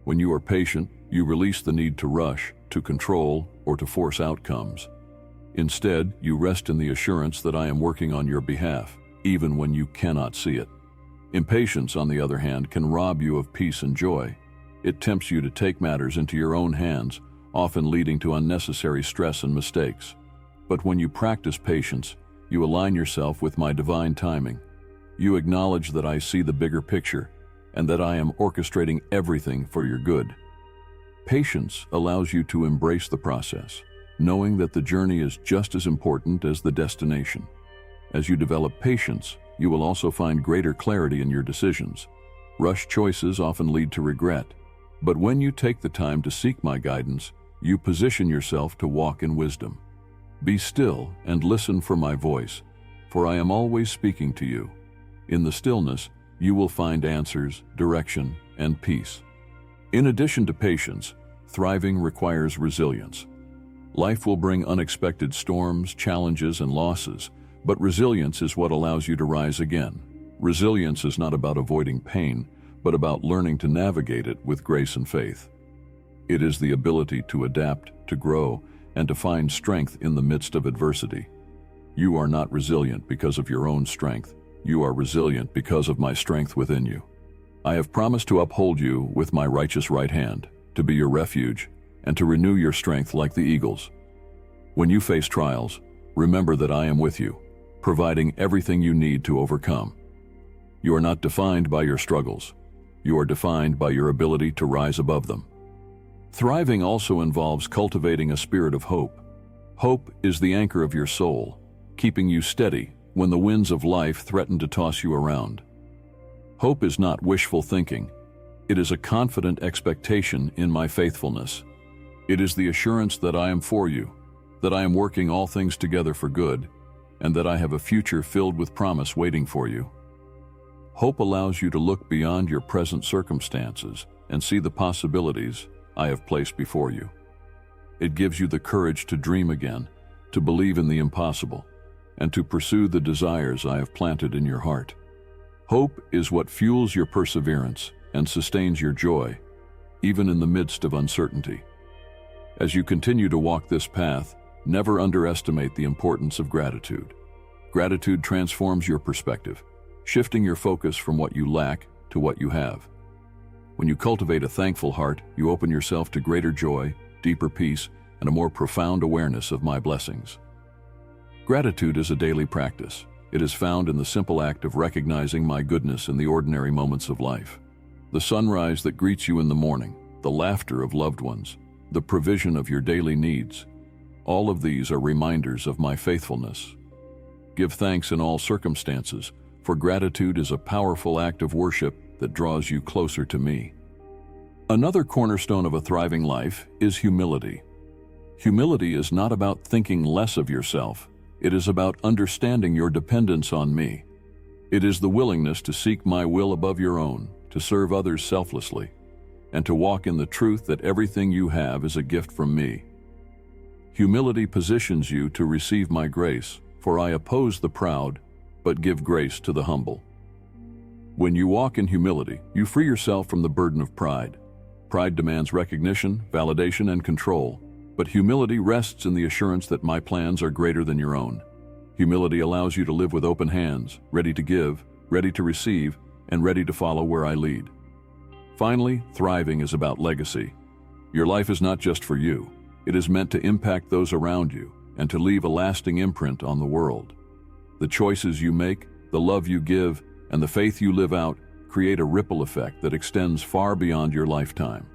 When you are patient, you release the need to rush, to control, or to force outcomes. Instead, you rest in the assurance that I am working on your behalf, even when you cannot see it. Impatience, on the other hand, can rob you of peace and joy. It tempts you to take matters into your own hands, often leading to unnecessary stress and mistakes. But when you practice patience, you align yourself with my divine timing. You acknowledge that I see the bigger picture and that I am orchestrating everything for your good. Patience allows you to embrace the process, knowing that the journey is just as important as the destination. As you develop patience, you will also find greater clarity in your decisions. Rush choices often lead to regret, but when you take the time to seek my guidance, you position yourself to walk in wisdom. Be still and listen for my voice, for I am always speaking to you. In the stillness, you will find answers, direction, and peace. In addition to patience, thriving requires resilience. Life will bring unexpected storms, challenges, and losses, but resilience is what allows you to rise again. Resilience is not about avoiding pain, but about learning to navigate it with grace and faith. It is the ability to adapt, to grow, and to find strength in the midst of adversity. You are not resilient because of your own strength. You are resilient because of my strength within you. I have promised to uphold you with my righteous right hand, to be your refuge, and to renew your strength like the eagles. When you face trials, remember that I am with you, providing everything you need to overcome. You are not defined by your struggles. You are defined by your ability to rise above them. Thriving also involves cultivating a spirit of hope. Hope is the anchor of your soul, keeping you steady when the winds of life threaten to toss you around. Hope is not wishful thinking. It is a confident expectation in my faithfulness. It is the assurance that I am for you, that I am working all things together for good, and that I have a future filled with promise waiting for you. Hope allows you to look beyond your present circumstances and see the possibilities I have placed before you. It gives you the courage to dream again, to believe in the impossible, and to pursue the desires I have planted in your heart. Hope is what fuels your perseverance and sustains your joy, even in the midst of uncertainty. As you continue to walk this path, never underestimate the importance of gratitude. Gratitude transforms your perspective, shifting your focus from what you lack to what you have. When you cultivate a thankful heart, you open yourself to greater joy, deeper peace, and a more profound awareness of my blessings. Gratitude is a daily practice. It is found in the simple act of recognizing my goodness in the ordinary moments of life. The sunrise that greets you in the morning, the laughter of loved ones, the provision of your daily needs. All of these are reminders of my faithfulness. Give thanks in all circumstances, for gratitude is a powerful act of worship that draws you closer to me. Another cornerstone of a thriving life is humility. Humility is not about thinking less of yourself. It is about understanding your dependence on me. It is the willingness to seek my will above your own, to serve others selflessly, and to walk in the truth that everything you have is a gift from me. Humility positions you to receive my grace, for I oppose the proud, but give grace to the humble. When you walk in humility, you free yourself from the burden of pride. Pride demands recognition, validation, and control, but humility rests in the assurance that my plans are greater than your own. Humility allows you to live with open hands, ready to give, ready to receive, and ready to follow where I lead. Finally, thriving is about legacy. Your life is not just for you. It is meant to impact those around you and to leave a lasting imprint on the world. The choices you make, the love you give, and the faith you live out create a ripple effect that extends far beyond your lifetime.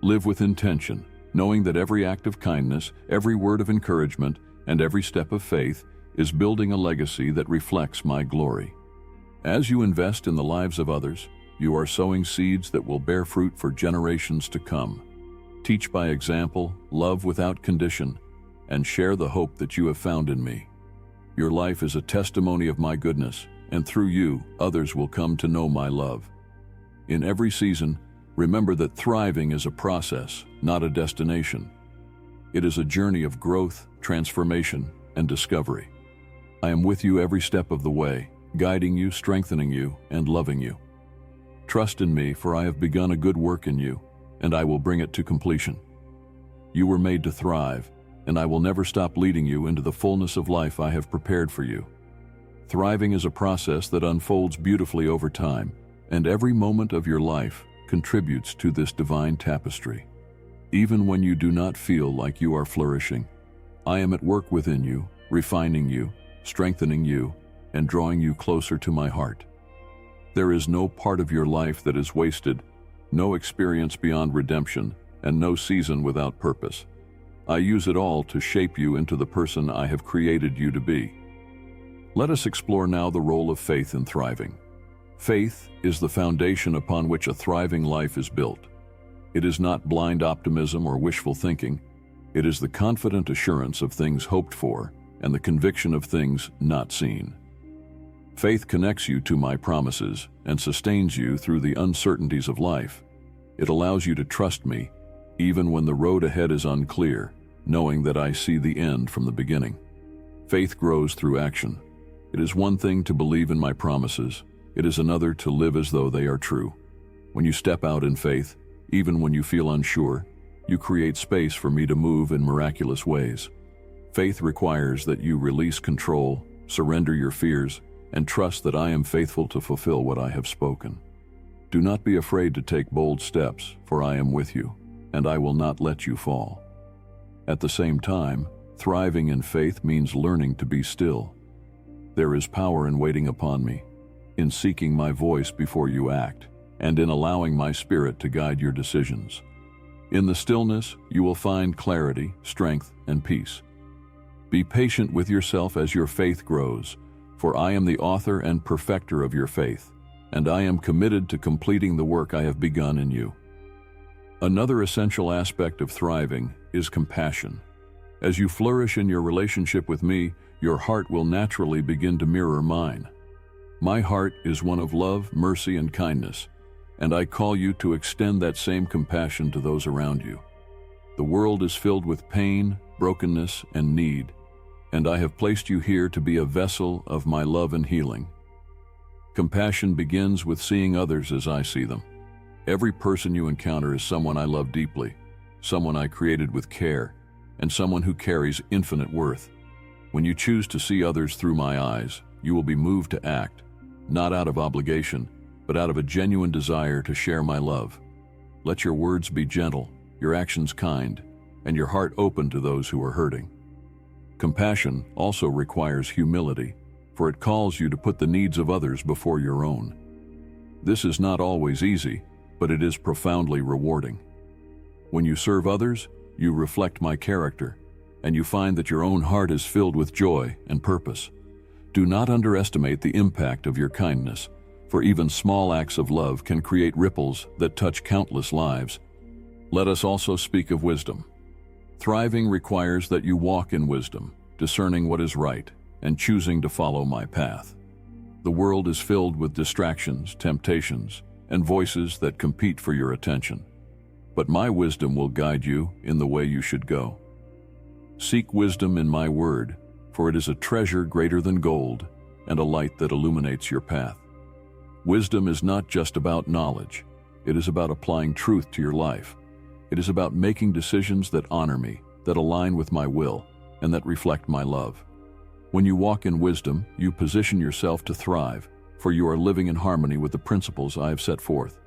Live with intention, knowing that every act of kindness, every word of encouragement, and every step of faith is building a legacy that reflects my glory. As you invest in the lives of others, you are sowing seeds that will bear fruit for generations to come. Teach by example, love without condition, and share the hope that you have found in me. Your life is a testimony of my goodness, and through you, others will come to know my love. In every season, remember that thriving is a process, not a destination. It is a journey of growth, transformation, and discovery. I am with you every step of the way, guiding you, strengthening you, and loving you. Trust in me, for I have begun a good work in you, and I will bring it to completion. You were made to thrive, and I will never stop leading you into the fullness of life I have prepared for you. Thriving is a process that unfolds beautifully over time, and every moment of your life contributes to this divine tapestry. Even when you do not feel like you are flourishing, I am at work within you, refining you, strengthening you, and drawing you closer to my heart. There is no part of your life that is wasted, no experience beyond redemption, and no season without purpose. I use it all to shape you into the person I have created you to be. Let us explore now the role of faith in thriving. Faith is the foundation upon which a thriving life is built. It is not blind optimism or wishful thinking. It is the confident assurance of things hoped for and the conviction of things not seen. Faith connects you to my promises and sustains you through the uncertainties of life. It allows you to trust me, even when the road ahead is unclear, knowing that I see the end from the beginning. Faith grows through action. It is one thing to believe in my promises. It is another to live as though they are true. When you step out in faith, even when you feel unsure, you create space for me to move in miraculous ways. Faith requires that you release control, surrender your fears, and trust that I am faithful to fulfill what I have spoken. Do not be afraid to take bold steps, for I am with you, and I will not let you fall. At the same time, thriving in faith means learning to be still. There is power in waiting upon me, in seeking my voice before you act, and in allowing my spirit to guide your decisions. In the stillness, you will find clarity, strength, and peace. Be patient with yourself as your faith grows, for I am the author and perfecter of your faith, and I am committed to completing the work I have begun in you. Another essential aspect of thriving is compassion. As you flourish in your relationship with me, your heart will naturally begin to mirror mine. My heart is one of love, mercy, and kindness, and I call you to extend that same compassion to those around you. The world is filled with pain, brokenness, and need, and I have placed you here to be a vessel of my love and healing. Compassion begins with seeing others as I see them. Every person you encounter is someone I love deeply, someone I created with care, and someone who carries infinite worth. When you choose to see others through my eyes, you will be moved to act, not out of obligation, but out of a genuine desire to share my love. Let your words be gentle, your actions kind, and your heart open to those who are hurting. Compassion also requires humility, for it calls you to put the needs of others before your own. This is not always easy, but it is profoundly rewarding. When you serve others, you reflect my character, and you find that your own heart is filled with joy and purpose. Do not underestimate the impact of your kindness, for even small acts of love can create ripples that touch countless lives. Let us also speak of wisdom. Thriving requires that you walk in wisdom, discerning what is right, and choosing to follow my path. The world is filled with distractions, temptations, and voices that compete for your attention. But my wisdom will guide you in the way you should go. Seek wisdom in my word, for it is a treasure greater than gold and a light that illuminates your path. Wisdom is not just about knowledge. It is about applying truth to your life. It is about making decisions that honor me, that align with my will, and that reflect my love. When you walk in wisdom, you position yourself to thrive, for you are living in harmony with the principles I have set forth.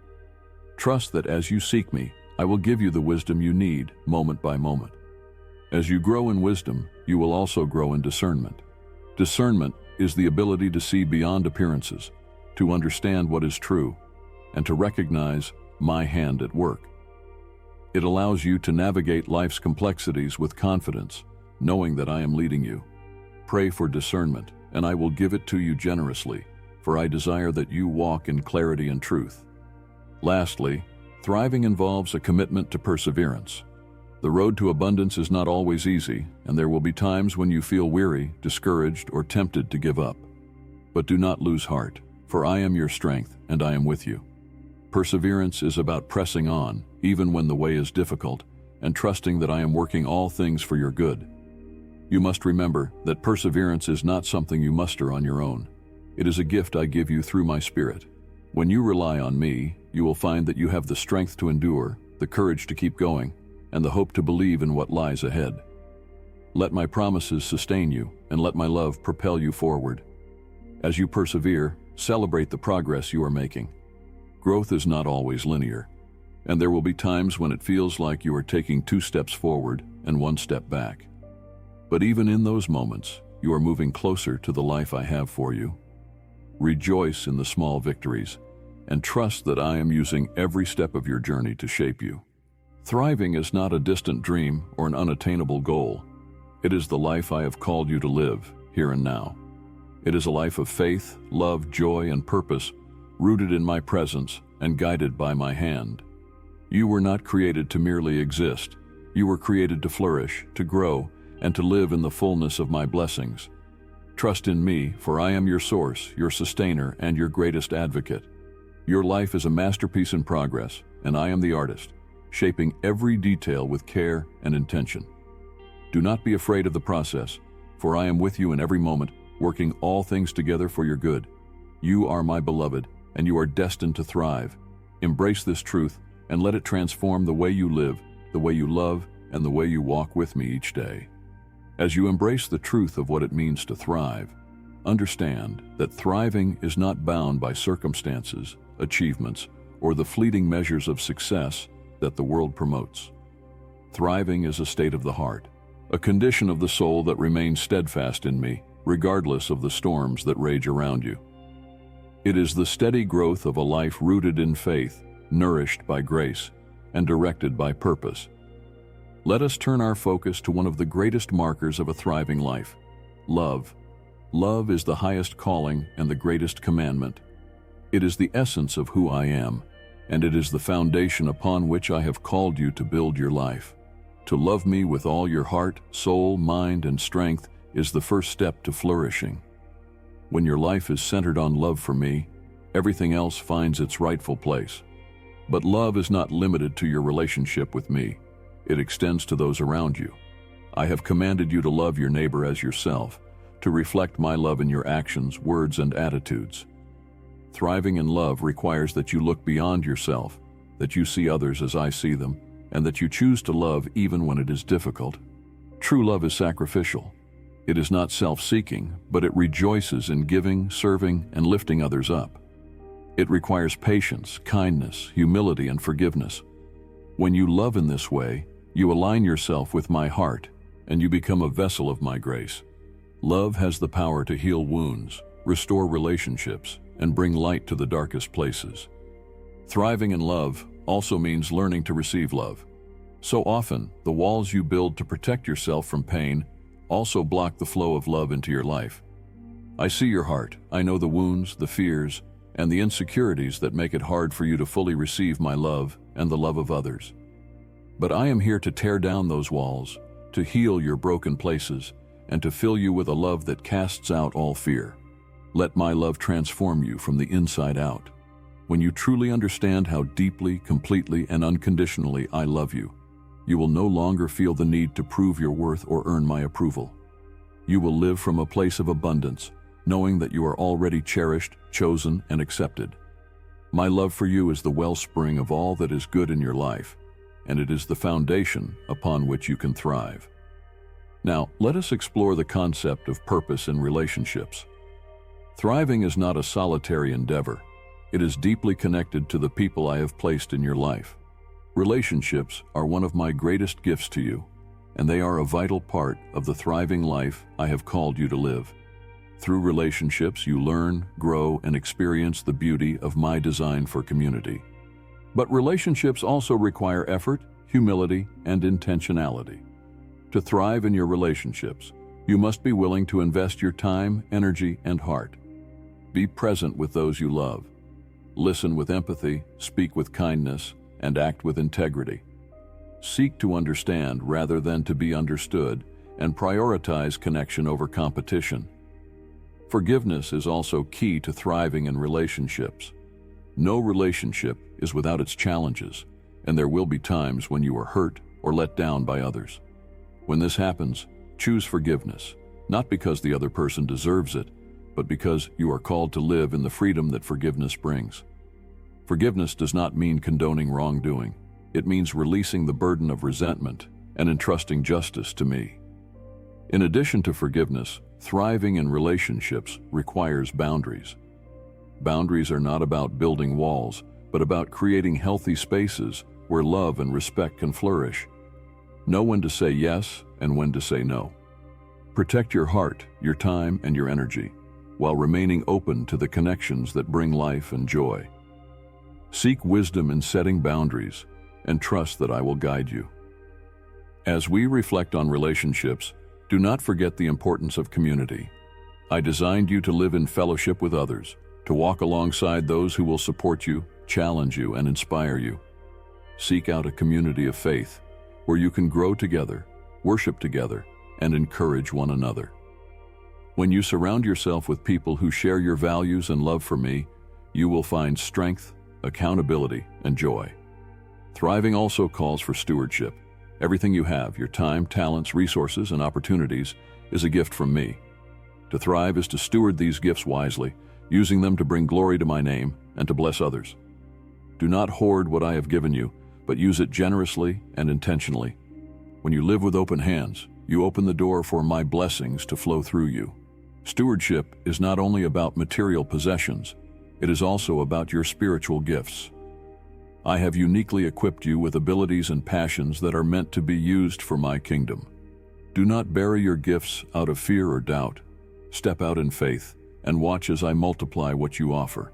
Trust that as you seek me, I will give you the wisdom you need, moment by moment. As you grow in wisdom, you will also grow in discernment. Discernment is the ability to see beyond appearances, to understand what is true, and to recognize my hand at work. It allows you to navigate life's complexities with confidence, knowing that I am leading you. Pray for discernment, and I will give it to you generously, for I desire that you walk in clarity and truth. Lastly, thriving involves a commitment to perseverance. The road to abundance is not always easy, and there will be times when you feel weary, discouraged, or tempted to give up. But do not lose heart, for I am your strength, and I am with you. Perseverance is about pressing on, even when the way is difficult, and trusting that I am working all things for your good. You must remember that perseverance is not something you muster on your own. It is a gift I give you through my Spirit. When you rely on me, you will find that you have the strength to endure, the courage to keep going, and the hope to believe in what lies ahead. Let my promises sustain you, and let my love propel you forward. As you persevere, celebrate the progress you are making. Growth is not always linear, and there will be times when it feels like you are taking 2 steps forward and 1 step back. But even in those moments, you are moving closer to the life I have for you. Rejoice in the small victories, and trust that I am using every step of your journey to shape you. Thriving is not a distant dream or an unattainable goal. It is the life I have called you to live, here and now. It is a life of faith, love, joy, and purpose, rooted in my presence and guided by my hand. You were not created to merely exist. You were created to flourish, to grow, and to live in the fullness of my blessings. Trust in me, for I am your source, your sustainer, and your greatest advocate. Your life is a masterpiece in progress, and I am the artist, shaping every detail with care and intention. Do not be afraid of the process, for I am with you in every moment, working all things together for your good. You are my beloved, and you are destined to thrive. Embrace this truth, and let it transform the way you live, the way you love, and the way you walk with me each day. As you embrace the truth of what it means to thrive, understand that thriving is not bound by circumstances, achievements, or the fleeting measures of success that the world promotes. Thriving is a state of the heart, a condition of the soul that remains steadfast in me, regardless of the storms that rage around you. It is the steady growth of a life rooted in faith, nourished by grace, and directed by purpose. Let us turn our focus to one of the greatest markers of a thriving life: love. Love is the highest calling and the greatest commandment. It is the essence of who I am, and it is the foundation upon which I have called you to build your life. To love me with all your heart, soul, mind, and strength is the first step to flourishing. When your life is centered on love for me, everything else finds its rightful place. But love is not limited to your relationship with me. It extends to those around you. I have commanded you to love your neighbor as yourself, to reflect my love in your actions, words, and attitudes. Thriving in love requires that you look beyond yourself, that you see others as I see them, and that you choose to love even when it is difficult. True love is sacrificial. It is not self-seeking, but it rejoices in giving, serving, and lifting others up. It requires patience, kindness, humility, and forgiveness. When you love in this way, you align yourself with my heart, and you become a vessel of my grace. Love has the power to heal wounds, restore relationships, and bring light to the darkest places. Thriving in love also means learning to receive love. So often, the walls you build to protect yourself from pain also block the flow of love into your life. I see your heart. I know the wounds, the fears, and the insecurities that make it hard for you to fully receive my love and the love of others. But I am here to tear down those walls, to heal your broken places, and to fill you with a love that casts out all fear. Let my love transform you from the inside out. When you truly understand how deeply, completely, and unconditionally I love you, you will no longer feel the need to prove your worth or earn my approval. You will live from a place of abundance, knowing that you are already cherished, chosen, and accepted. My love for you is the wellspring of all that is good in your life, and it is the foundation upon which you can thrive. Now, let us explore the concept of purpose in relationships. Thriving is not a solitary endeavor. It is deeply connected to the people I have placed in your life. Relationships are one of my greatest gifts to you, and they are a vital part of the thriving life I have called you to live. Through relationships, you learn, grow, and experience the beauty of my design for community. But relationships also require effort, humility, and intentionality. To thrive in your relationships, you must be willing to invest your time, energy, and heart. Be present with those you love. Listen with empathy, speak with kindness, and act with integrity. Seek to understand rather than to be understood, and prioritize connection over competition. Forgiveness is also key to thriving in relationships. No relationship is without its challenges, and there will be times when you are hurt or let down by others. When this happens, choose forgiveness, not because the other person deserves it, but because you are called to live in the freedom that forgiveness brings. Forgiveness does not mean condoning wrongdoing. It means releasing the burden of resentment and entrusting justice to me. In addition to forgiveness, thriving in relationships requires boundaries. Boundaries are not about building walls, but about creating healthy spaces where love and respect can flourish. Know when to say yes and when to say no. Protect your heart, your time, and your energy, while remaining open to the connections that bring life and joy. Seek wisdom in setting boundaries, and trust that I will guide you. As we reflect on relationships, do not forget the importance of community. I designed you to live in fellowship with others, to walk alongside those who will support you, challenge you, and inspire you. seek out a community of faith where you can grow together, worship together, and encourage one another. When you surround yourself with people who share your values and love for me, you will find strength, accountability, and joy. Thriving also calls for stewardship. Everything you have, your time, talents, resources, and opportunities, is a gift from me. To thrive is to steward these gifts wisely, using them to bring glory to my name and to bless others. Do not hoard what I have given you, but use it generously and intentionally. When you live with open hands, you open the door for my blessings to flow through you. Stewardship is not only about material possessions, it is also about your spiritual gifts. I have uniquely equipped you with abilities and passions that are meant to be used for my kingdom. Do not bury your gifts out of fear or doubt. Step out in faith and watch as I multiply what you offer.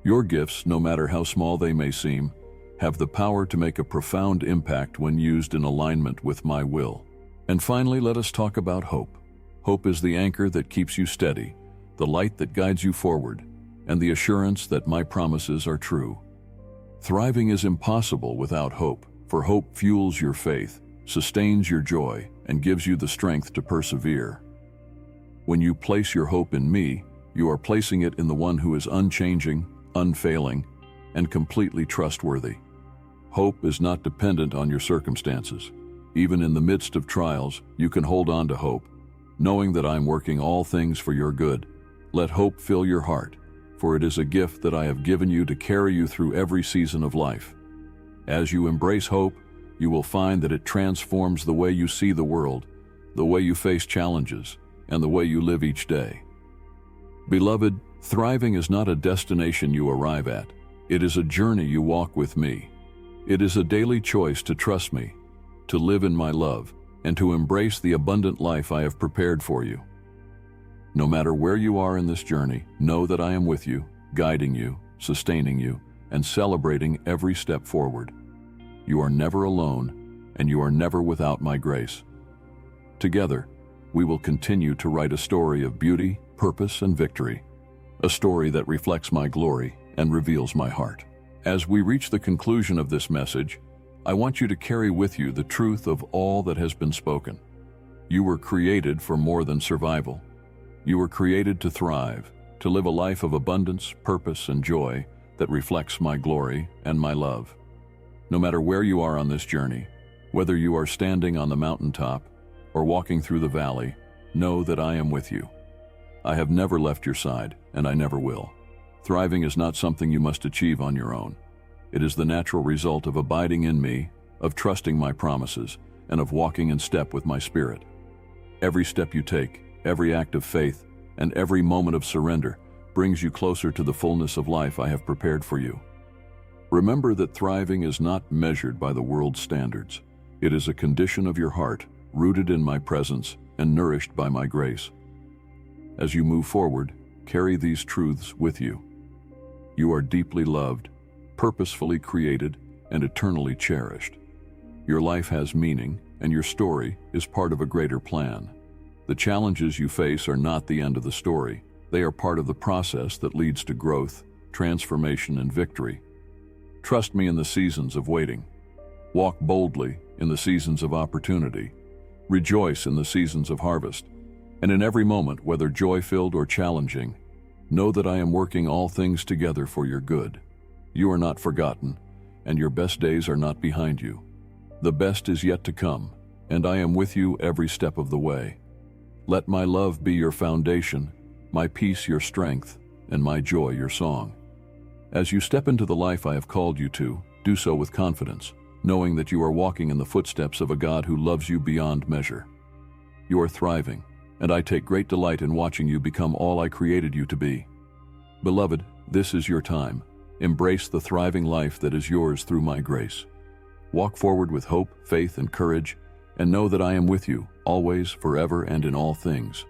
Your gifts, no matter how small they may seem, have the power to make a profound impact when used in alignment with my will. And finally, let us talk about hope. Hope is the anchor that keeps you steady, the light that guides you forward, and the assurance that my promises are true. Thriving is impossible without hope, for hope fuels your faith, sustains your joy, and gives you the strength to persevere. When you place your hope in me, you are placing it in the one who is unchanging, unfailing, and completely trustworthy. Hope is not dependent on your circumstances. Even in the midst of trials, you can hold on to hope, knowing that I am working all things for your good. Let hope fill your heart, for it is a gift that I have given you to carry you through every season of life. As you embrace hope, you will find that it transforms the way you see the world, the way you face challenges, and the way you live each day. Beloved, thriving is not a destination you arrive at. It is a journey you walk with me. It is a daily choice to trust me, to live in my love, and to embrace the abundant life I have prepared for you. No matter where you are in this journey, know that I am with you, guiding you, sustaining you, and celebrating every step forward. You are never alone, and you are never without my grace. Together, we will continue to write a story of beauty, purpose, and victory, a story that reflects my glory and reveals my heart. As we reach the conclusion of this message, I want you to carry with you the truth of all that has been spoken. You were created for more than survival. You were created to thrive, to live a life of abundance, purpose, and joy that reflects my glory and my love. No matter where you are on this journey, whether you are standing on the mountaintop or walking through the valley, know that I am with you. I have never left your side, and I never will. Thriving is not something you must achieve on your own. It is the natural result of abiding in me, of trusting my promises, and of walking in step with my spirit. Every step you take, every act of faith, and every moment of surrender brings you closer to the fullness of life I have prepared for you. Remember that thriving is not measured by the world's standards. It is a condition of your heart, rooted in my presence and nourished by my grace. As you move forward, carry these truths with you. You are deeply loved, purposefully created, and eternally cherished. Your life has meaning, and your story is part of a greater plan. The challenges you face are not the end of the story. They are part of the process that leads to growth, transformation, and victory. Trust me in the seasons of waiting. Walk boldly in the seasons of opportunity. Rejoice in the seasons of harvest. And in every moment, whether joy-filled or challenging, know that I am working all things together for your good. You are not forgotten, and your best days are not behind you. The best is yet to come, and I am with you every step of the way. Let my love be your foundation, my peace your strength, and my joy your song. As you step into the life I have called you to, do so with confidence, knowing that you are walking in the footsteps of a God who loves you beyond measure. You are thriving, and I take great delight in watching you become all I created you to be. Beloved, this is your time. Embrace the thriving life that is yours through my grace. Walk forward with hope, faith, and courage, and know that I am with you, always, forever, and in all things.